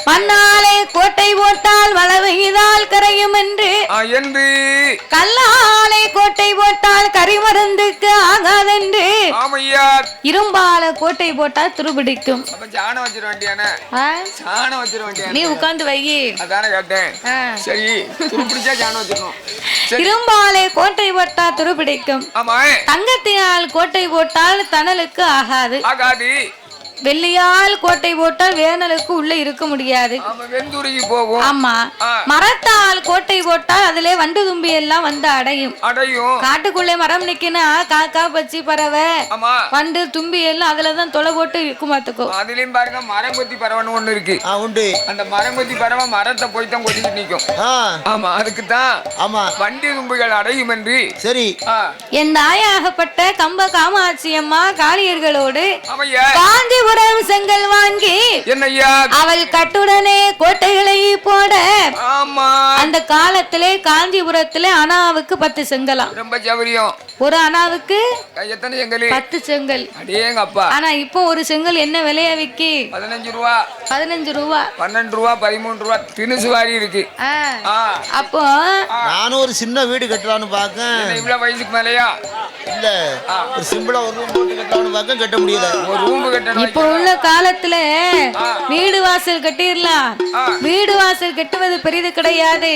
மண்ணாலே கோட்டை போட்டால் வளவையிதால் கரையும் என்று கல்லாலே கோட்டை போட்டால் கரிமருந்துக்கு ஆகாதென்று இரும்பால கோட்டை போட்டால் துருபிடிக்கும். நீ உட்கார்ந்து வை. இரும்பாலே கோட்டை போட்டால் துருபிடிக்கும், தங்கத்தினால் கோட்டை போட்டால் தணலுக்கு ஆகாது. வெள்ளியால் கோட்டை போட்டால் வேனலுக்கு உள்ள இருக்க முடியாது. ஆமா. மரத்தால் கோட்டை போட்டால் அதுல வண்டு தும்பி எல்லாம் வந்து அடையும். காட்டுக்குள்ளே மரம் நிக்கினா காக்கா பச்சி பறவை வண்டு தும்பி எல்லாம் அதுலதான் தொலை போட்டு இருக்கும். பாத்துக்கோ. அதுலயும் பாருங்க மரங்கொத்தி பறவைன்னு ஒண்ணு இருக்கு. அந்த மரங்கொத்தி பறவை மரத்தை போய் தான் கொத்திட்டு நிக்கும். ஆமா, அதுக்குதான் ஆமா வண்டி தும்பிகள் அடையும் என்று. சரி, என் தாயாகப்பட்ட கம்ப காமாட்சி அம்மா காளியர்களோடு காஞ்சிபுரம் செங்கல் வாங்கி என்னையா அவள் கட்டுடனே கோட்டைகளை போட. அந்த காலத்திலே காஞ்சிபுரத்திலே அனாவுக்கு 10 செங்கலாம். ரொம்ப சௌரியம். ஒரு அனாவுக்கு எத்தனை செங்கல்? 10 செங்கல். அடேங்க அப்பா. ஆனா இப்போ ஒரு செங்கல் என்ன விலையா விக்கி? 15 ரூபா. 15 ரூபா, 12 ரூபா, 13 ரூபா தினுசு வாரி இருக்கு. அப்போ நானும் ஒரு சின்ன வீடு கட்டலாம்னு பாக்கேன். இவ்வளவு வயசுக்கு மேலயா? இல்ல, ஒரு சிம்பிளா ஒரு ரூம் போட்டு கட்டலாம்னு பாக்கேன், கட்ட முடியல. ஒரு ரூம் கட்டணும். இப்போ உள்ள காலத்துல வீடு வாசல் கட்டிடலாம். வீடு வாசல் கட்டுவது பெரிது கிடையாது.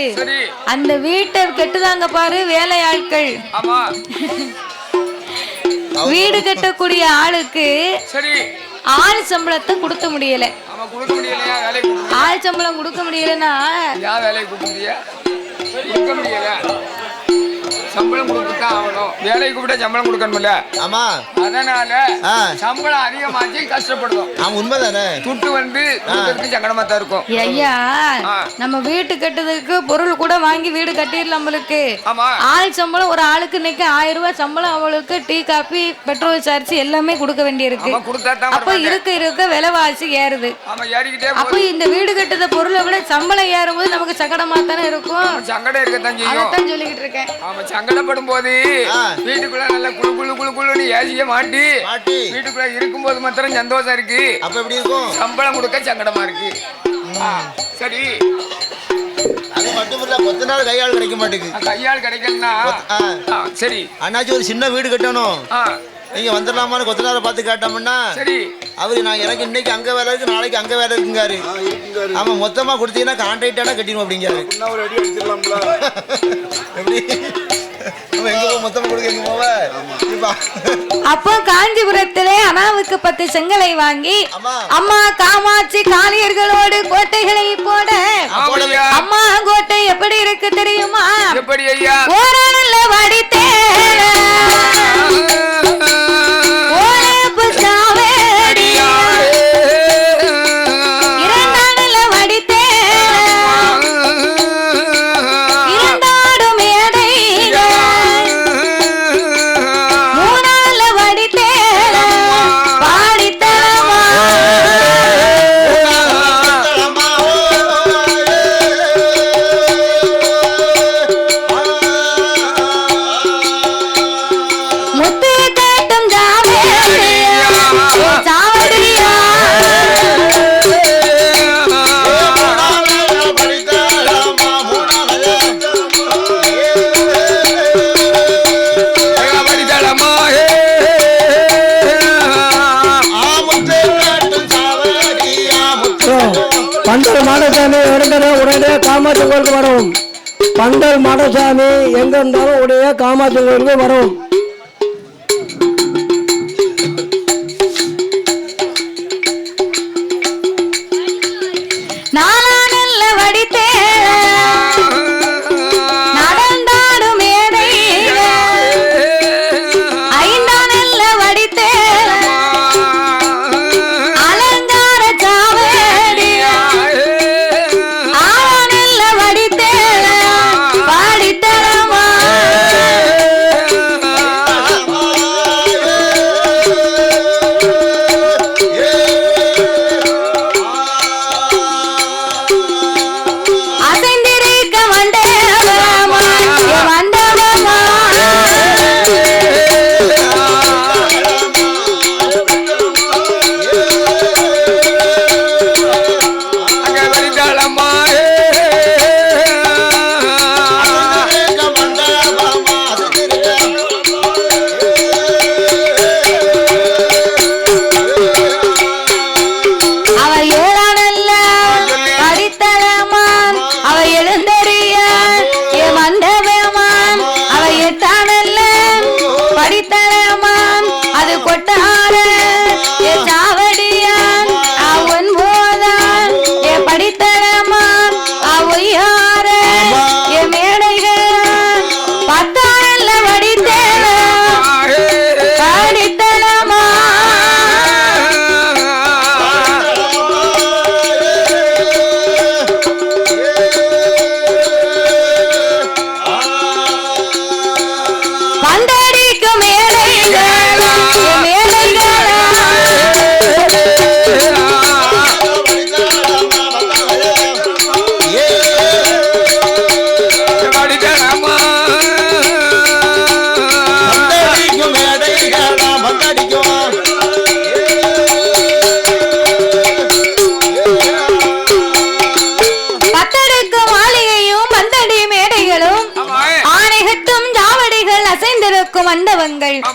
அந்த வீட்டை கட்டுதாங்க பாரு வேலையாட்கள். வீடு கட்டக்கூடிய ஆளுக்கு ஆள் சம்பளத்தை கொடுக்க முடியல. ஆள் சம்பளம் கொடுக்க முடியலன்னா சம்பளம் கொடுக்கத்தான் ஆகணும். வேலைக்கு கூப்பிட்டா சம்பளம் கொடுக்கணும்ல. ஆமா, அதனால சம்பளம் அதிகமாச்சு கஷ்டப்படுவோம். உண்மைதானே. துட்டு வந்து சங்கடமா தான் இருக்கும். ஐயா, நம்ம வீட்டு கட்டுறதுக்கு பொருள் கூட வாங்கி வீடு கட்டிடலாம். நம்மளுக்கு ஆள் சம்பளம் ஒரு ஆளுக்கு இன்னைக்கு 1000 ரூபாய் சம்பளம். அவளுக்கு டீ காபி பெட்ரோல் சார்ஜ் எல்லாமே கொடுக்க வேண்டி இருக்கு. அப்ப இருக்க விலைவாசி ஏறுது. அப்ப இந்த வீடு கட்டுற பொருளை விட சம்பளம் ஏறும் போது நமக்கு சங்கடமா தானே இருக்கும். சங்கடம் இருக்கத்தான் செய்யும். அதான் சொல்லிக்கிட்டு இருக்கேன். சங்கடப்படும் போது வீட்டுக்குள்ள நல்ல குழு குழு குழு குழுன்னு ஏசிய மாட்டி வீட்டுக்குள்ள இருக்கும் போது மாத்திரம் சந்தோஷம் இருக்கு. அப்ப எப்படி இருக்கும்? சம்பளம் கொடுக்க சங்கடமா இருக்கு. சரி, அது மட்டும் இல்ல, 10 நாள் கையாள் கிடைக்க மாட்டேங்குது. கையாள் கிடைக்கலன்னா சரி அண்ணாச்சி ஒரு சின்ன வீடு கட்டணும், நீங்க வந்துடலாமான்னு கொத்த நேரம் பார்த்து கேட்டோம்னா சரி அவரு நான் எனக்கு இன்னைக்கு அங்க வேலை இருக்கு நாளைக்கு அங்க வேலை இருக்குங்காரு. ஆமா, மொத்தமா கொடுத்தீங்கன்னா கான்ட்ராக்டான கட்டிடுவோம் அப்படிங்காரு. அப்போ காஞ்சிபுரத்திலே அனாவுக்கு 10 செங்கலை வாங்கி அம்மா காமாட்சி காளியர்களோடு கோட்டைகளை போட. அம்மா கோட்டை எப்படி இருக்கு தெரியுமா? எப்படி ஐயா? ஓரானல்ல வடித்தே பந்தல் மாடசாமி உடனே காமாட்சி கோயிலுக்கு வரும். பந்தல் மாடசாமி எங்க இருந்தாலும் உடைய காமாட்சி கோயிலுக்கு வரும்.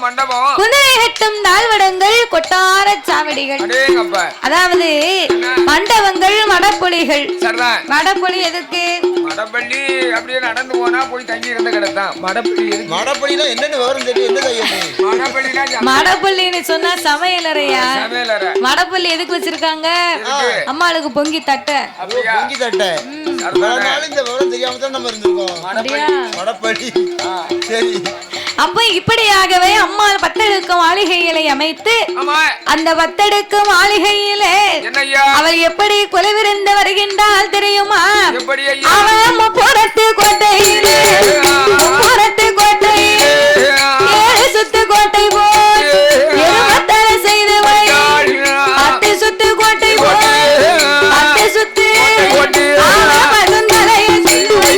மண்டபம் குதிரை கட்டும் தாழ்வடங்கள் கொட்டார சாவடிகள். அதாவது மண்டபங்கள் மடப்பொலிகள். மடப்பொலி எதுக்கு? மடப்பள்ளி அப்படியே நடந்து போனா போய் தங்கி இருந்த கிடத்தான். மடப்பள்ளினா என்னன்னு விவரம் தெரியும்? என்ன மடப்பள்ளின்னு சொன்னா சமையலறையா? மடப்பள்ளி எதுக்கு வச்சிருக்காங்க? அம்மாளுக்கு பொங்கி தட்ட. பொங்கி தட்ட. இந்த விவரம் தெரியாம தான் நம்ம இருந்திருக்கோம். மடப்பள்ளி. சரி. அப்ப இப்படியாகவே அம்மா பத்தடுக்கும் மாளிகைகளை அமைத்து அந்த பத்தடுக்கும் மாளிகையிலே அவள் எப்படி கொலைவிருந்து வருகின்றால் தெரியுமா? அவன் முப்புறத்து கோட்டையிலே முப்புறத்து கோட்டையிலே 7 சுத்து கோட்டை போல் 7 செய்து வை 10 சுத்து கோட்டை போல் 10 சுத்து பசுந்தலையை செய்து வை.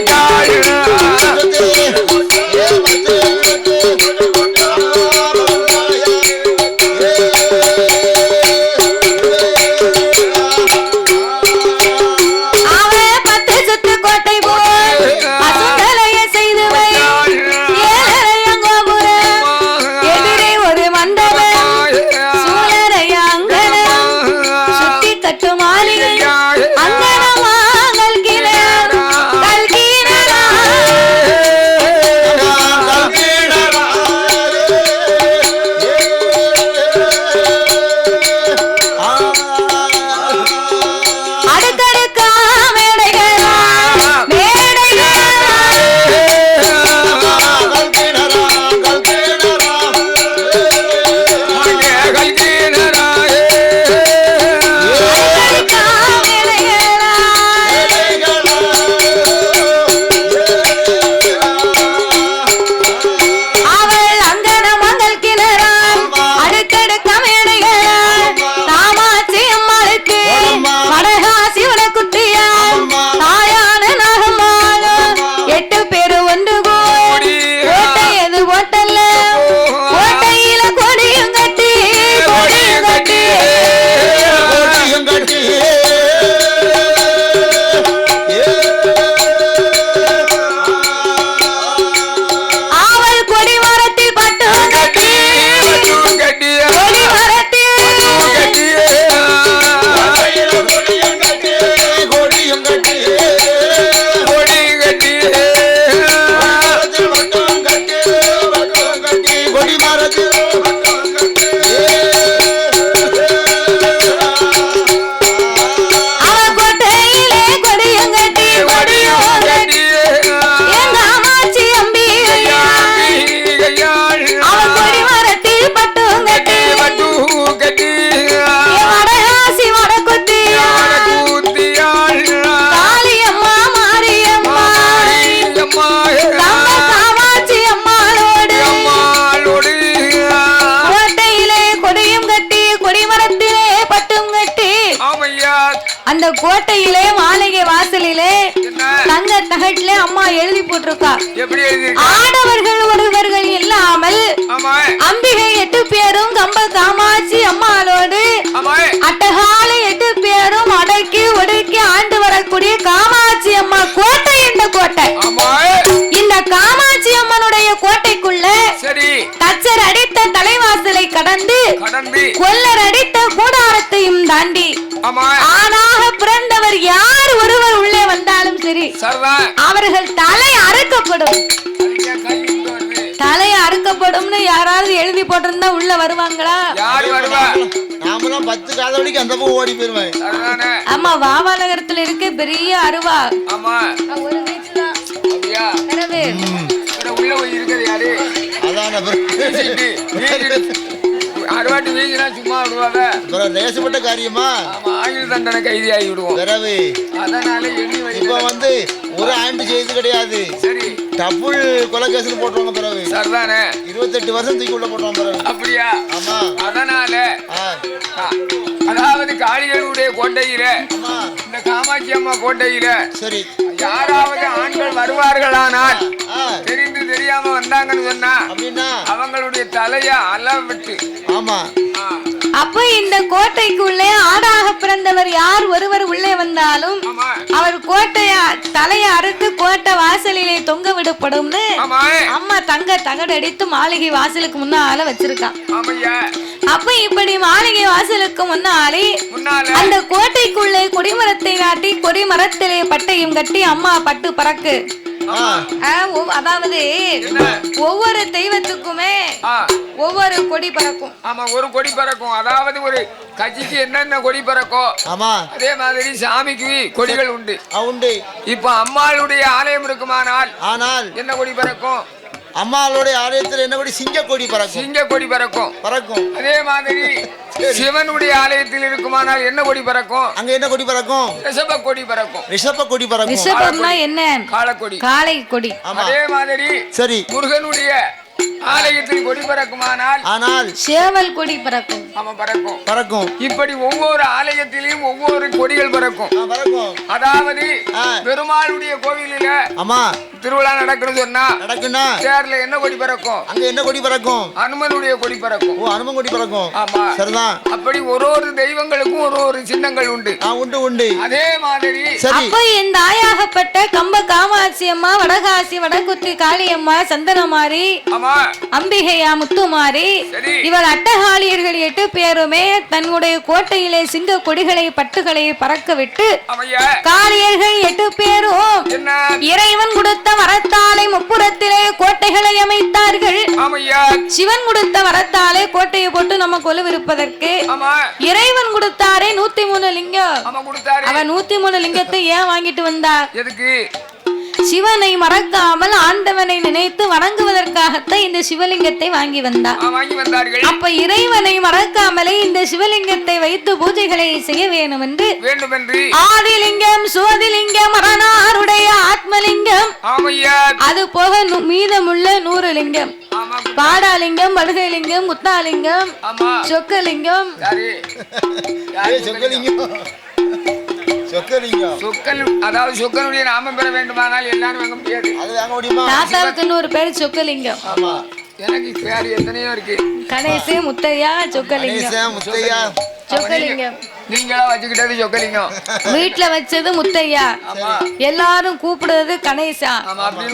அந்த கோட்டையிலே மாளிகை வாசலிலே தங்க தகட்டிலே அம்மா எழுதி போட்டிருக்கா. ஆடவர்கள் ஒருவர்கள் இல்லாமல் அம்பிகை 8 பேரும் கம்ப காமாட்சி அம்மாளோடு அட்டகால 8 பேரும் அடக்கி ஒடுக்கி ஆண்டு வரக்கூடிய காமாட்சி அம்மா கோட்டை. இந்த கோட்டை இந்த காமாட்சி அம்மனுடைய கோட்டைக்குள்ள தச்சர் அடித்த தலைவாசலை கடந்து கொல்லர் அடித்த கூடாரத்தையும் தாண்டி ஆணாக பிறந்தவர் யார் ஒருவர் உள்ளே வந்தாலும் சரி அவர்கள் தலை அறுக்கப்படும். தலை அறுக்கப்படும் யாராவது எழுதி போட்டிருந்தா உள்ள வருவாங்களா? நாமலாம் 10 காதவடிக்கு அந்த பக்கம் ஓடி போயிருவேன். ஆமா, வாவாநகரத்துல இருக்க பெரிய அருவா. ஒரு வீச்சு தான். உள்ள போய் இருக்கிறது யாரு? அறுவாட்டு வீசினா சும்மா விடுவாங்க. தேசப்பட்ட காரியமா ஆயுள் தண்டனை கைதி ஆகி விடுவோம். அதனால எண்ணி இப்ப வந்து ஒரு ஆண்டு செய்து கிடையாது. சரி, டபுள் கொலை கேஸ் போட்டுருவாங்க. பிறகு சரிதானே 28 வருஷம் தூக்கி உள்ள போட்டுருவாங்க. பிறகு அப்படியா? ஆமா. அதனால அதாவது காளிகளுடைய கோட்டையில இந்த காமாட்சி அம்மா கோட்டையில சரி யாராவது ஆண்கள் வருவார்களானால் தெரிந்து தெரியாம வந்தாங்கன்னு சொன்னா அவங்களுடைய தலைய அளவிட்டு ஆமா அப்ப இந்த கோட்டைக்குள்ளே ஆடாக பிறந்தவர் யார் ஒருவர் உள்ளே வந்தாலும் அவர் கோட்டைய தலையை அறுத்து கோட்டை வாசலிலே தொங்க விடப்படும்னு அம்மா தங்க தகடடித்து மாளிகை வாசலுக்கு முன்னால வச்சிருக்கான். அப்ப இப்படி மாளிகை வாசலுக்கு முன்னாலே அந்த கோட்டைக்குள்ளே கொடிமரத்தை நாட்டி கொடிமரத்திலே பட்டையும் கட்டி அம்மா பட்டு பறக்கு. அதாவது ஒவ்வொரு தெய்வத்துக்குமே ஒவ்வொரு கொடி பறக்கும். ஆமா, ஒரு கொடி பறக்கும். அதாவது ஒரு கட்சிக்கு என்னென்ன கொடி பறக்கும், ஆமா, அதே மாதிரி சாமிக்கு கொடிகள் உண்டு. உண்டு. இப்ப அம்மாளுடைய ஆலயம் இருக்குமானால் என்ன கொடி பறக்கும்? அம்மாளுடைய ஆலயத்தில் என்ன கொடி? சிங்க கொடி பறக்கும். சிங்க கொடி பறக்கும். பறக்கும். அதே மாதிரி சிவனுடைய ஆலயத்தில் இருக்குமானால் என்ன கொடி பறக்கும்? அங்க என்ன கொடி பறக்கும்? ரிஷப கொடி பறக்கும். ரிஷப கொடி பறக்கும். ரிஷபம்னா என்ன? காளை கொடி. அதே மாதிரி சரி முருகனுடைய ஆலயத்தில் கொடி பறக்குமானால் சேவல் கொடி பறக்கும். ஆமா, பறக்கும். பறக்கும். இப்படி ஒவ்வொரு ஆலயத்திலும் ஒவ்வொரு கொடிகள் பறக்கும். அதாவது பெருமாளுடைய கோவிலில ஆமா திருவிழா நடக்குன்னு சொன்னா சேர்ல என்ன கொடி பறக்கும்? அங்க என்ன கொடி பறக்கும்? அனுமனுடைய கொடி பறக்கும். ஓ, அனுமன் கொடி பறக்கும். ஆமா, சரிதான். அப்படி ஒரு தெய்வங்களுக்கும் ஒரு சின்னங்கள் உண்டு. உண்டு. அதே மாதிரி அப்ப இந்த ஆயாகப்பட்ட கம்ப காமாட்சி அம்மா, வடகாசி வடகுத்தி காளியம்மா, சந்தனமாரி, அம்பிகையா, முத்துமாரி, இவர் அட்டகாளியர்கள் 8 பேருமே தன்னுடைய கோட்டையிலே சிங்க கொடிகளை பட்டுகளை பறக்க விட்டு காளியர்கள் 8 பேரும் இறைவன் கொடுத்த வரத்தாலே முப்புறத்திலே கோட்டைகளை அமைத்தார்கள். சிவன் கொடுத்த வரத்தாலே கோட்டையை போட்டு நம்ம கொலுவிருப்பதற்கு இறைவன் கொடுத்தாரே 103 லிங்கம். அவன் 103 லிங்கத்தை ஏன் வாங்கிட்டு வந்தார்? எதுக்கு? சிவனை மறக்காமல் ஆண்டவனை நினைத்து வணங்குவதற்காகத்தான் இந்த சிவலிங்கத்தை வாங்கி வந்தார்கள். அப்ப இறைவனை மறக்காமலே இந்த சிவலிங்கத்தை வைத்து பூஜைகளை செய்ய வேண்டும் என்று ஆதிலிங்கம், சோதிலிங்கம், மரணாருடைய ஆத்மலிங்கம், அது போக மீதமுள்ள 100 லிங்கம், பாடாலிங்கம், படுகைலிங்கம், முத்தாலிங்கம், சொக்கலிங்கம், அதாவது சொக்கனுடைய நாமம் பெற வேண்டுமானால் எல்லாரும் வாங்க முடியாது. அது வாங்க முடியுமா? தாத்தாவுக்கு 100 பேர் சொக்கலிங்கம். ஆமா, எனக்கு பேர் எத்தனையோ இருக்கு. கணேசே, முத்தையா, சொக்கலிங்கம். முத்தையா, சொக்கலிங்கம். நீங்களா வச்சுக்கிட்டது சொக்கலிங்கம். வீட்டுல வச்சது முத்தையா, எல்லாரும் கூப்பிடுறது கணேசா,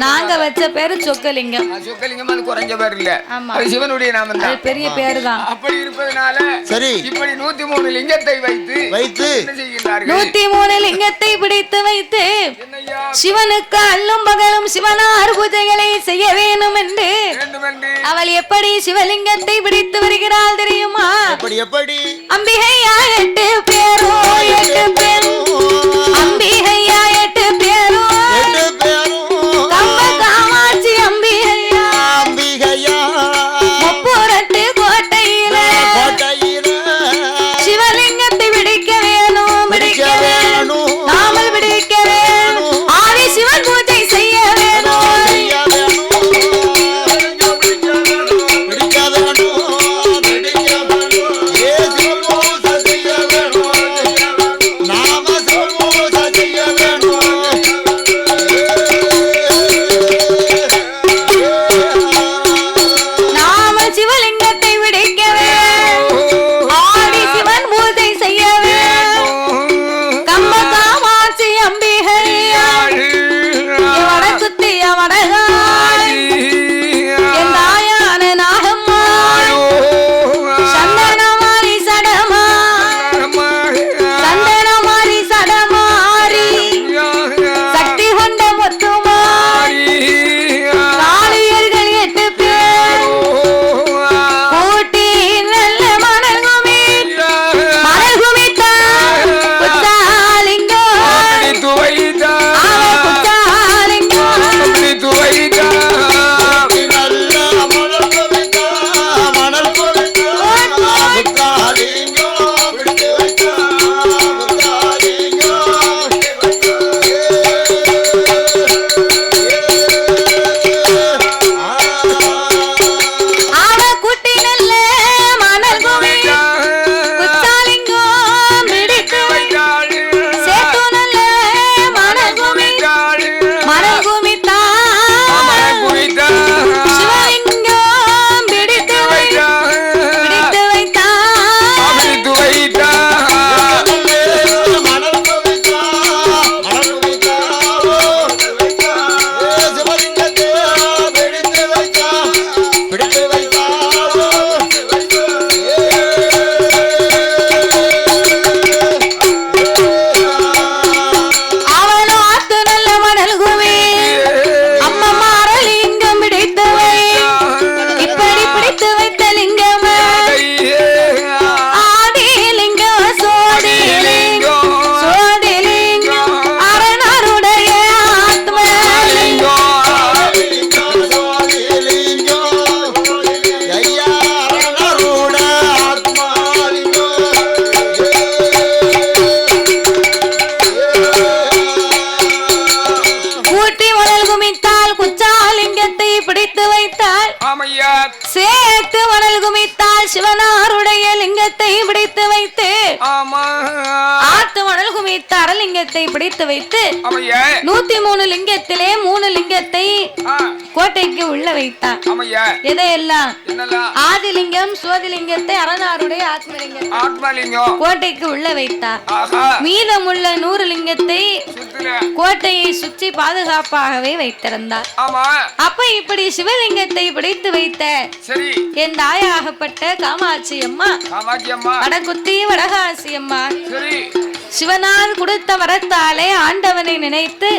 நாங்க வச்ச பேரு சொக்கலிங்கம். சொக்கலிங்கம் அது குறைஞ்ச பேர் இல்ல, அது சிவனுடைய நாமம் தான், பெரிய பேரு தான். அப்படி இருப்பதனால சரி இப்படி 103 லிங்கத்தை வைத்து என்ன செய்கிறார்கள்? 103 லிங்கத்தை பிடித்து வைத்து சிவனுக்கு அல்லும் பகலும் சிவனார் பூஜைகளை செய்ய வேண்டும் என்று அவள் எப்படி சிவலிங்கத்தை பிடித்து வருகிறாள் தெரியுமா? எப்படி? அம்பிகையா 8 பேரும், 8 பேரும், அம்பிகையா 8 பேரும், கம்ப காமாட்சி அம்பிகையா, முப்புறத்து கோட்டையில சிவலிங்கத்தை பிடிக்க வேணும், நாமல் பிடிக்க வேணும், ஆதி சிவன் பூஜை செய்ய வேணும். அரலிங்கத்தை பிடித்து வைத்து 103 லிங்கத்திலே 3 லிங்கத்தை கோட்டைக்கு உள்ள வைத்தார். எதையெல்லாம்? ஆதிலிங்கம், சோதிலிங்கத்தை அரணாருடைய ஆத்மலிங்கம் கோட்டைக்கு உள்ள வைத்தார். மீதமுள்ள 100 லிங்கத்தை கோட்டையை சுற்றி பாதுகாப்பாகவே வைத்திருந்தார். அப்ப இப்படி சிவலிங்கத்தை பிடித்து வைத்த என் தாயாகப்பட்ட காமாட்சி அம்மா, வடகுத்தி வடகாசி அம்மா, சிவனால் கொடுத்த வரத்தாலே ஆண்டவனை நினைத்து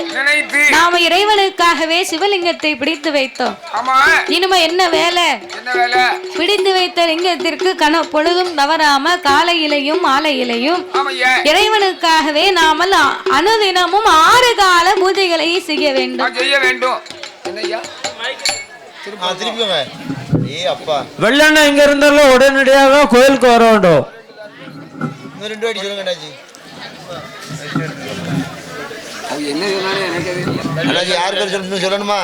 நாம இறைவனுக்காகவே சிவலிங்கத்தை பிடித்து வைத்தோம். இனிமே என்ன வேலை? பிடித்து வைத்த லிங்கத்திற்கு பொழுதும் தவறாம காலையிலையும் மாலையிலையும் இறைவனுக்காகவே நாமல் அனுதினமும் 6 கால பூஜைகளை செய்ய வேண்டும். வெள்ளண்ணா இங்க இருந்தாலும் உடனடியாக கோயிலுக்கு வர வேண்டும். சொல்லணுமா?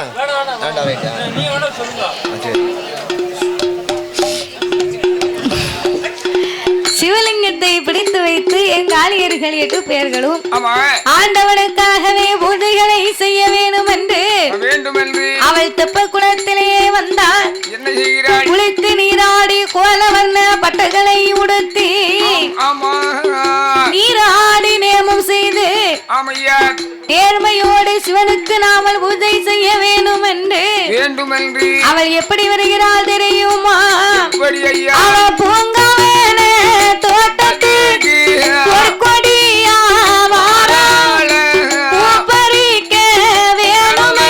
சிவலிங்கத்தை பிடித்து வைத்து என் காளியர்கள் 8 பேர்களும் ஆண்டவனுக்காகவே பூஜைகளை செய்ய வேண்டும் என்று அவள் தெப்ப குளத்திலே வந்தாள். குளித்து நீராடி கோலவண்ண பட்டகளை உடுத்தி நீராடி நேமம் செய்து நேர்மையோடு சிவனுக்கு நாமல் பூஜை செய்ய வேண்டும் என்று அவள் எப்படி வருகிறாள் தெரியுமா? அவள் பூங்காவன தோட்டத்துக்கு கொடியா வாராள், பூப்பறிக்க வேணும்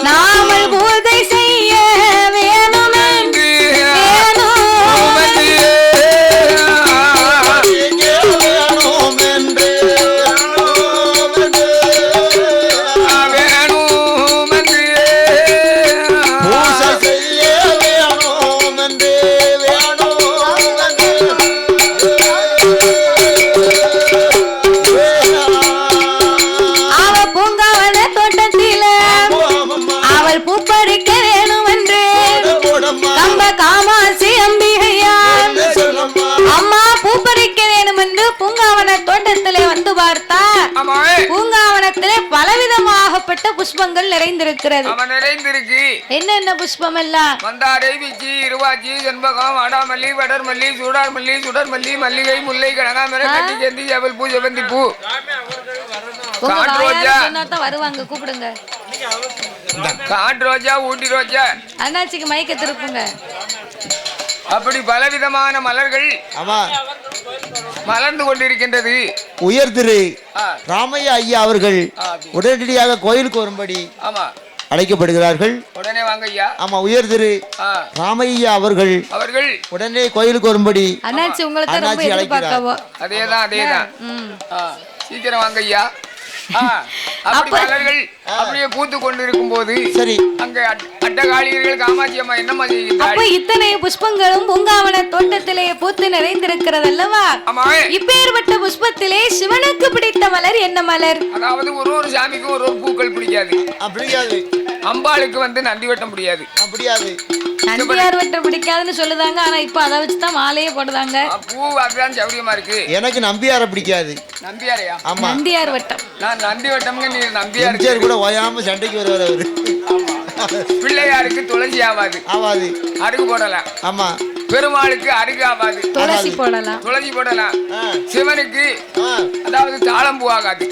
நாமல் பூஜை செய்ய வேணும் பூங்காவனத்திலே பலவிதமாகப்பட்ட புஷ்பங்கள் நிறைந்திருக்கிறது. என்னென்ன புஷ்பம் எல்லாம்? மந்தாரை, பிச்சி, இருவாச்சி, செண்பகம், வாடாமல்லி, வடர்மல்லி, சூடார்மல்லி, சுடர்மல்லி, மல்லிகை, முல்லை, கனகாமரை, கட்டி செந்தி, ஜபல் பூ, செவந்தி பூ, வருவாங்க, கூப்பிடுங்க. காட்டு ரோஜா, ஊட்டி ரோஜா. அண்ணாச்சிக்கு மயக்க திருப்புங்க. அப்படி பலவிதமான மலர்கள் மலர்ந்து கொண்டிருக்கின்றது. உயர் திரு ராமையா ஐயா அவர்கள் உடனடியாக கோயிலுக்கு வரும்படி அழைக்கப்படுகிறார்கள். உடனே வாங்க ஐயா. ஆமா, உயர் திரு ராமையா அவர்கள் உடனே கோயிலுக்கு வரும்படி அண்ணாச்சி உங்களுக்கு எதிர்பார்க்கவோ. அதேதான் சீக்கிரம் வாங்க ஐயா. அப்படியே பூத்து கொண்டிருக்கும் போது சரி, அங்க அட்டகாளியர்கள் காமாட்சி அம்மா என்னமா செய்கிறார்கள்? அப்ப இத்தனை புஷ்பங்களும் பூங்காவன தோட்டத்திலே பூத்து நிறைந்திருக்கிறது அல்லவா? இப்பேற்பட்ட புஷ்பத்திலே சிவனுக்கு பிடித்த மலர் என்ன மலர்? அதாவது ஒரு சாமிக்கு ஒரு பூக்கள் பிடிக்காது. அம்பாளுக்கு நந்தி வட்டம் பிடிக்காது. நந்தியார் வட்டம் பிடிக்காதுன்னு சொல்லுதாங்க. ஆனா இப்ப அதை வச்சுதான் மாலையே போடுதாங்க. பூ அதுதான் சௌரியமா இருக்கு. எனக்கு நம்பியார பிடிக்காது. நம்பியாரையா? ஆமா, நந்தியார் வட்டம். நான் நந்தி வட்டம்ங்க, நீ நம்பியார் கூட ஓயாம சண்டைக்கு வருவார் அவரு. பிள்ளையாருக்கு துளசி ஆவாது. அருகு போடலாம். ஆமா, பெருமாளுக்கு அருகு ஆவாது. துளசி போடலாம். சிவனுக்கு அதாவது தாளம்பூ ஆகாது.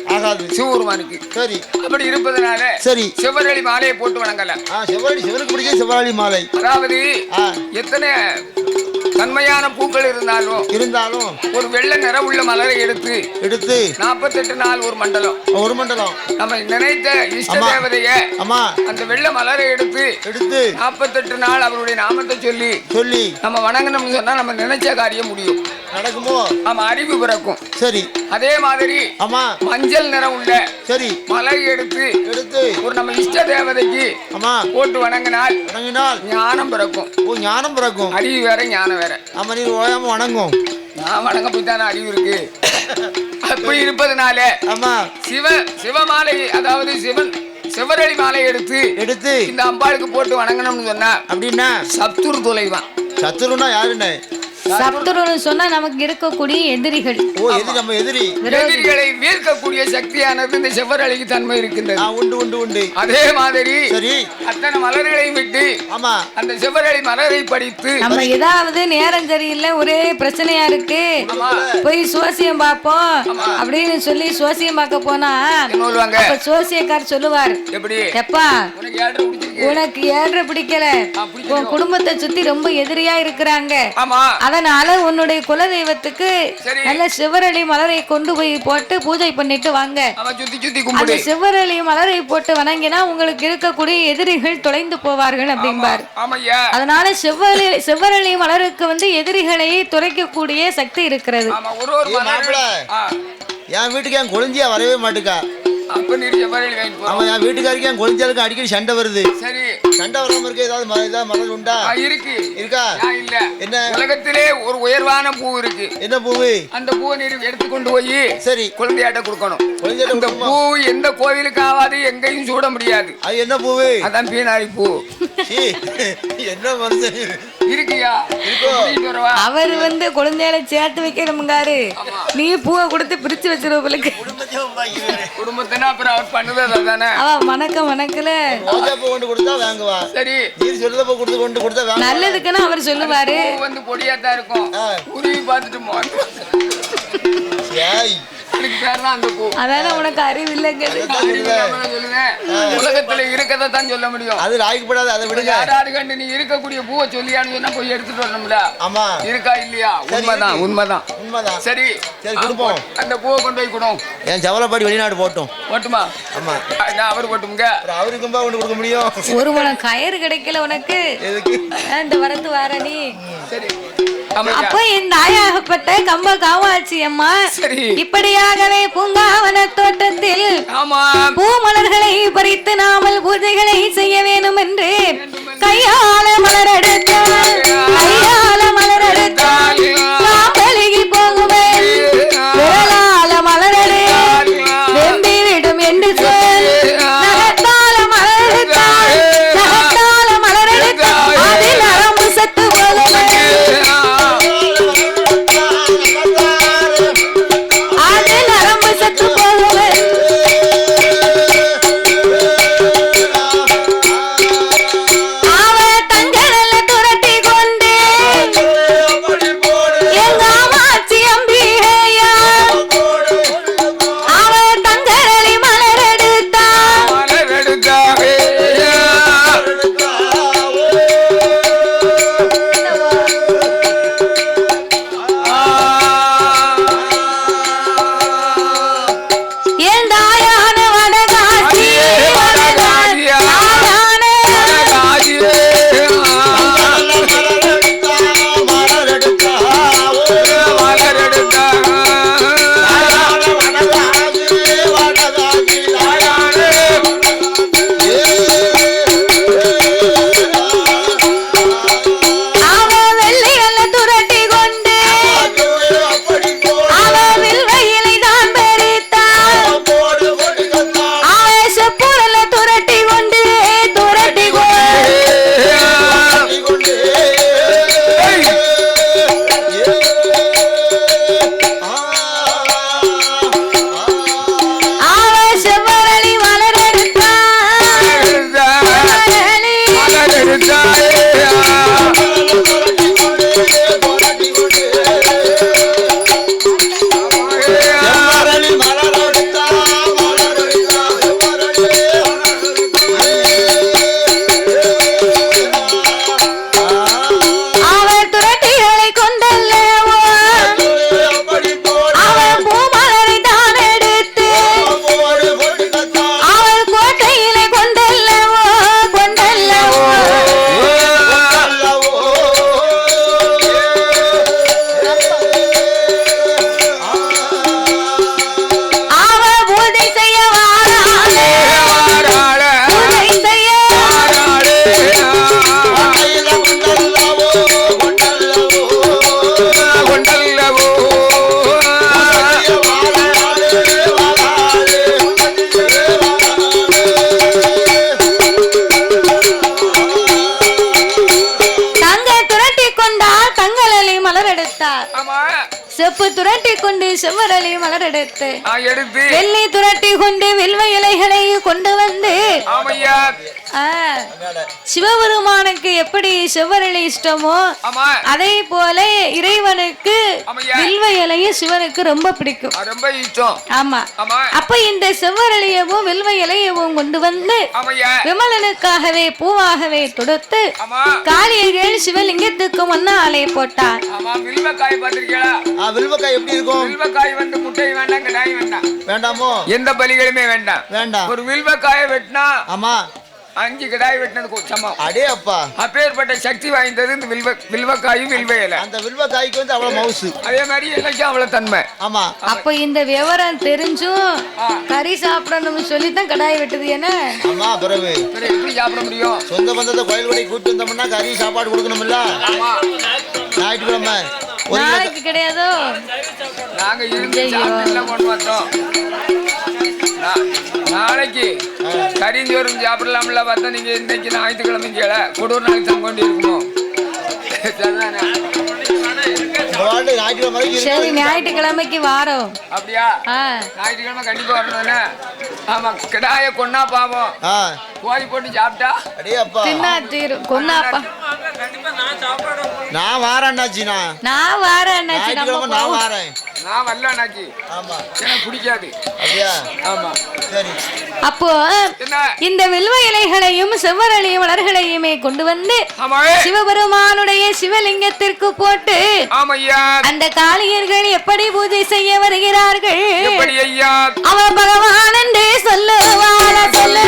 சிவபெருமானுக்கு. சரி, அப்படி இருப்பதனால சரி செவ்வரளி மாலையை போட்டு வணங்கலாம். சிவனுக்கு பிடிச்ச செவ்வரளி மாலை. அதாவது எத்தனை தன்மையான பூக்கள் இருந்தாலும் ஒரு வெள்ளை நிறம் உள்ள மலரை எடுத்து 48 நாள் ஒரு மண்டலம் நம்ம நினைத்த இஷ்ட தேவதைய அந்த வெள்ளை மலரை எடுத்து 48 நாள் அவருடைய நாமத்தை சொல்லி நம்ம வணங்கணும்னு சொன்னா நம்ம நினைச்ச காரியம் முடியும், நடக்குமோ? ஆமா, அறிவு பிறக்கும். சரி, அதே மாதிரி ஆமா மஞ்சள் நிறம் உள்ள சரி மலரை எடுத்து ஒரு நம்ம இஷ்ட தேவதைக்கு போட்டு வணங்கினால் ஞானம் பிறக்கும். ஞானம் பிறக்கும். அறிவு வேற ஞானம் வேற. ஆமா, நீ ஓயாம வணங்கும். நான் வணங்க போய் தானே அறிவு இருக்கு. அப்படி இருப்பதனால ஆமா சிவமாலை அதாவது சிவரளி மாலை எடுத்து இந்த அம்பாளுக்கு போட்டு வணங்கணும்னு சொன்னா அப்படின்னா சத்துரு தொலைவான். சத்துருன்னா யாருன்னு? சத்துருன்னு சொன்னா நமக்கு இருக்கக்கூடிய எதிரிகள். நம்ம எதிரிகளை வீழ்க்கக்கூடிய சக்தியானது இந்த செவ்வரளிக்கு தன்மை இருக்கின்றது. உண்டு. அதே மாதிரி சரி அத்தனை மலர்களையும் விட்டு ஆமா அந்த செவ்வரளி மலரை படித்து நம்ம ஏதாவது நேரம் சரியில்லை ஒரே பிரச்சனையா இருக்கு போய் சோசியம் பார்ப்போம் அப்படின்னு சொல்லி சோசியம் பார்க்க போனா சோசியக்கார் சொல்லுவார், எப்படி எப்பா உனக்கு ஏழ்ற பிடிக்கல, உன் குடும்பத்தை சுத்தி ரொம்ப எதிரியா இருக்கிறாங்க, அதனால உன்னுடைய குலதெய்வத்துக்கு நல்ல சிவரளி மலரை கொண்டு போய் போட்டு பூஜை பண்ணிட்டு வாங்க. அந்த சிவரளி மலரை போட்டு வணங்கினா உங்களுக்கு இருக்கக்கூடிய எதிரிகள் தொலைந்து போவார்கள் அப்படிம்பார். அதனால சிவரளி மலருக்கு எதிரிகளை துரைக்கக்கூடிய சக்தி இருக்கிறது. என் வீட்டுக்கு என் குழந்தையா வரவே மாட்டுக்கா. அவன் என் வீட்டுக்காருக்கு என் குழந்தையாளுக்கு அடிக்கடி சண்டை வருது. சரி சண்டை வராம இருக்க ஏதாவது மலர் உண்டா? இருக்கா? இல்ல. என்ன உலகத்திலே ஒரு உயர்வான பூ இருக்கு. என்ன பூவு? அந்த பூவை நீ எடுத்துக்கொண்டு போய் சரி குழந்தையாட்ட கொடுக்கணும். அந்த பூ எந்த கோவிலுக்கு ஆகாது, எங்கேயும் சூட முடியாது. அது என்ன பூவு? அதான் பீனாரி பூ. என்ன மனுஷன் இருக்கியா? அவர் குழந்தையால சேர்த்து வைக்கணும்காரு, நீ பூவை கொடுத்து பிரிச்சு வச்சிருவங்களுக்கு குடும்பத்தினா அப்புறம் அவர் பண்ணுறது அதானே. வணக்கம் வணக்கல கொண்டு கொடுத்தா வாங்குவா. சரி நீர் சொல்றத கொண்டு கொடுத்தா நல்லதுக்குன்னு அவர் சொல்லுவாரு. பொடியா தான் இருக்கும், உருவி பார்த்துட்டு அதான உனக்கு அறிவு இல்லைங்க. உலகத்துல இருக்கதான் சொல்ல முடியும். அது ராய்க்கப்படாது, அதை விடுங்க. யாராரு கண்டு நீ இருக்கக்கூடிய பூவை சொல்லியான்னு சொன்னா போய் எடுத்துட்டு வரணும்ல. ஆமா இருக்கா இல்லையா? உண்மைதான். சரி கொடுப்போம். அந்த பூவை கொண்டு போய் கொடும். என் ஜவலப்பாடி வெளிநாடு போட்டும். போட்டுமா? ஆமா அவரு போட்டுங்க. அவருக்கு கொண்டு கொடுக்க முடியும். ஒரு முளம் கயிறு கிடைக்கல உனக்கு, இந்த வரத்து வார நீ. சரி அப்போ இந்த ஆயாகப்பட்ட கம்ப காவாட்சி அம்மா இப்படியாகவே பூங்காவன தோட்டத்தில் பூ மலர்களை பறித்து நாமல் பூஜைகளை செய்ய வேணும் என்று கையால மலர் எடுத்தால் நாம் பழகி போகுவேன், விரலால மலரடு வெம்பி விடும் என்று சொல். நகத்தால மலரெடுத்தால் அதில் நரம்பு சத்து போகுவேன், செவ்வரளி மலர் எடுத்து எடுத்து வெள்ளி துரட்டி கொண்டு வில்வ இலைகளை கொண்டு வந்து ஆமையா சிவபெருமானுக்கு எப்படி செவ்வரளி இஷ்டமோ அதே போல இறைவனுக்கு வில்வ இலையும் சிவனுக்கு ரொம்ப பிடிக்கும், ரொம்ப இஷ்டம். ஆமா. அப்ப இந்த செவ்வரளியவும் வில்வ இலையவும் கொண்டு வந்து விமலனுக்காகவே பூவாகவே தொடுத்து காளியர்கள் சிவலிங்கத்துக்கு முன்னாலே போட்டார். வில்வக்காய் பாத்திருக்கீங்களா? வில்வக்காய் எப்படி இருக்கும்? வில்வக்காய் வந்து முட்டை வேண்டாம், கடாய் வேண்டாம். வேண்டாமோ? எந்த பலிகளுமே வேண்டாம். வேண்டாம். ஒரு வில்வக்காயை வெட்டினா ஆமா 5 கிடாய் வெட்டினதுக்கு சமம். அடே அப்பா, அப்பேற்பட்ட சக்தி வாய்ந்தது இந்த வில்வக்காயும் வில்வ இலை. அந்த வில்வக்காய்க்கு வந்து அவ்வளவு மவுசு, அதே மாதிரி இலைக்கு அவ்வளவு தன்மை. ஆமா. அப்ப இந்த விவரம் தெரிஞ்சும் கறி சாப்பிடணும்னு சொல்லித்தான் கடாய் வெட்டுது என்ன? ஆமா. பிறகு எப்படி சாப்பிட முடியும்? சொந்த பந்தத்தை கோயில் கொடை கூப்பிட்டு வந்தோம்னா கறி சாப்பாடு கொடுக்கணும்ல. ஞாயிற்றுக்கிழமை நாளைக்கு கிடையாதோ? நாங்க இருந்து கொண்டு வந்தோம். நாளைக்கு கறிஞ்சோறும் சாப்பிடலாம்ல பார்த்தா நீங்க இன்னைக்கு ஞாயிற்றுக்கிழமை கேள கொடூர் நாளைக்கு தான் கொண்டு இருக்குமோ? சரி, ஞாயிற்றுக்கிழமைக்கு வாரோம். அப்படியா? ஞாயிற்றுக்கிழமை கண்டிப்பா வரணும்னா ஆமா. கிடாய கொன்னா பாவம், கோழி போட்டு சாப்பிட்டா தின்னா தீரும். கொன்னாப்பா நான் வாரேன் அண்ணாச்சி. நான் வாரேன் அண்ணாச்சி. நான் வாரேன். நான் வரல அண்ணாச்சி. ஆமா, எனக்கு பிடிக்காது. அப்படியா? ஆமா. சரி. அப்போ இந்த வில்வ இலைகளையும் செவ்வரளியும் மலர்களையுமே கொண்டு வந்து சிவபெருமானுடைய சிவலிங்கத்திற்கு போட்டு அந்த காளியர்கள் எப்படி பூஜை செய்ய வருகிறார்கள்? எப்படி ஐயா? அவன் பகவான் என்றே சொல்லுவாள சொல்லு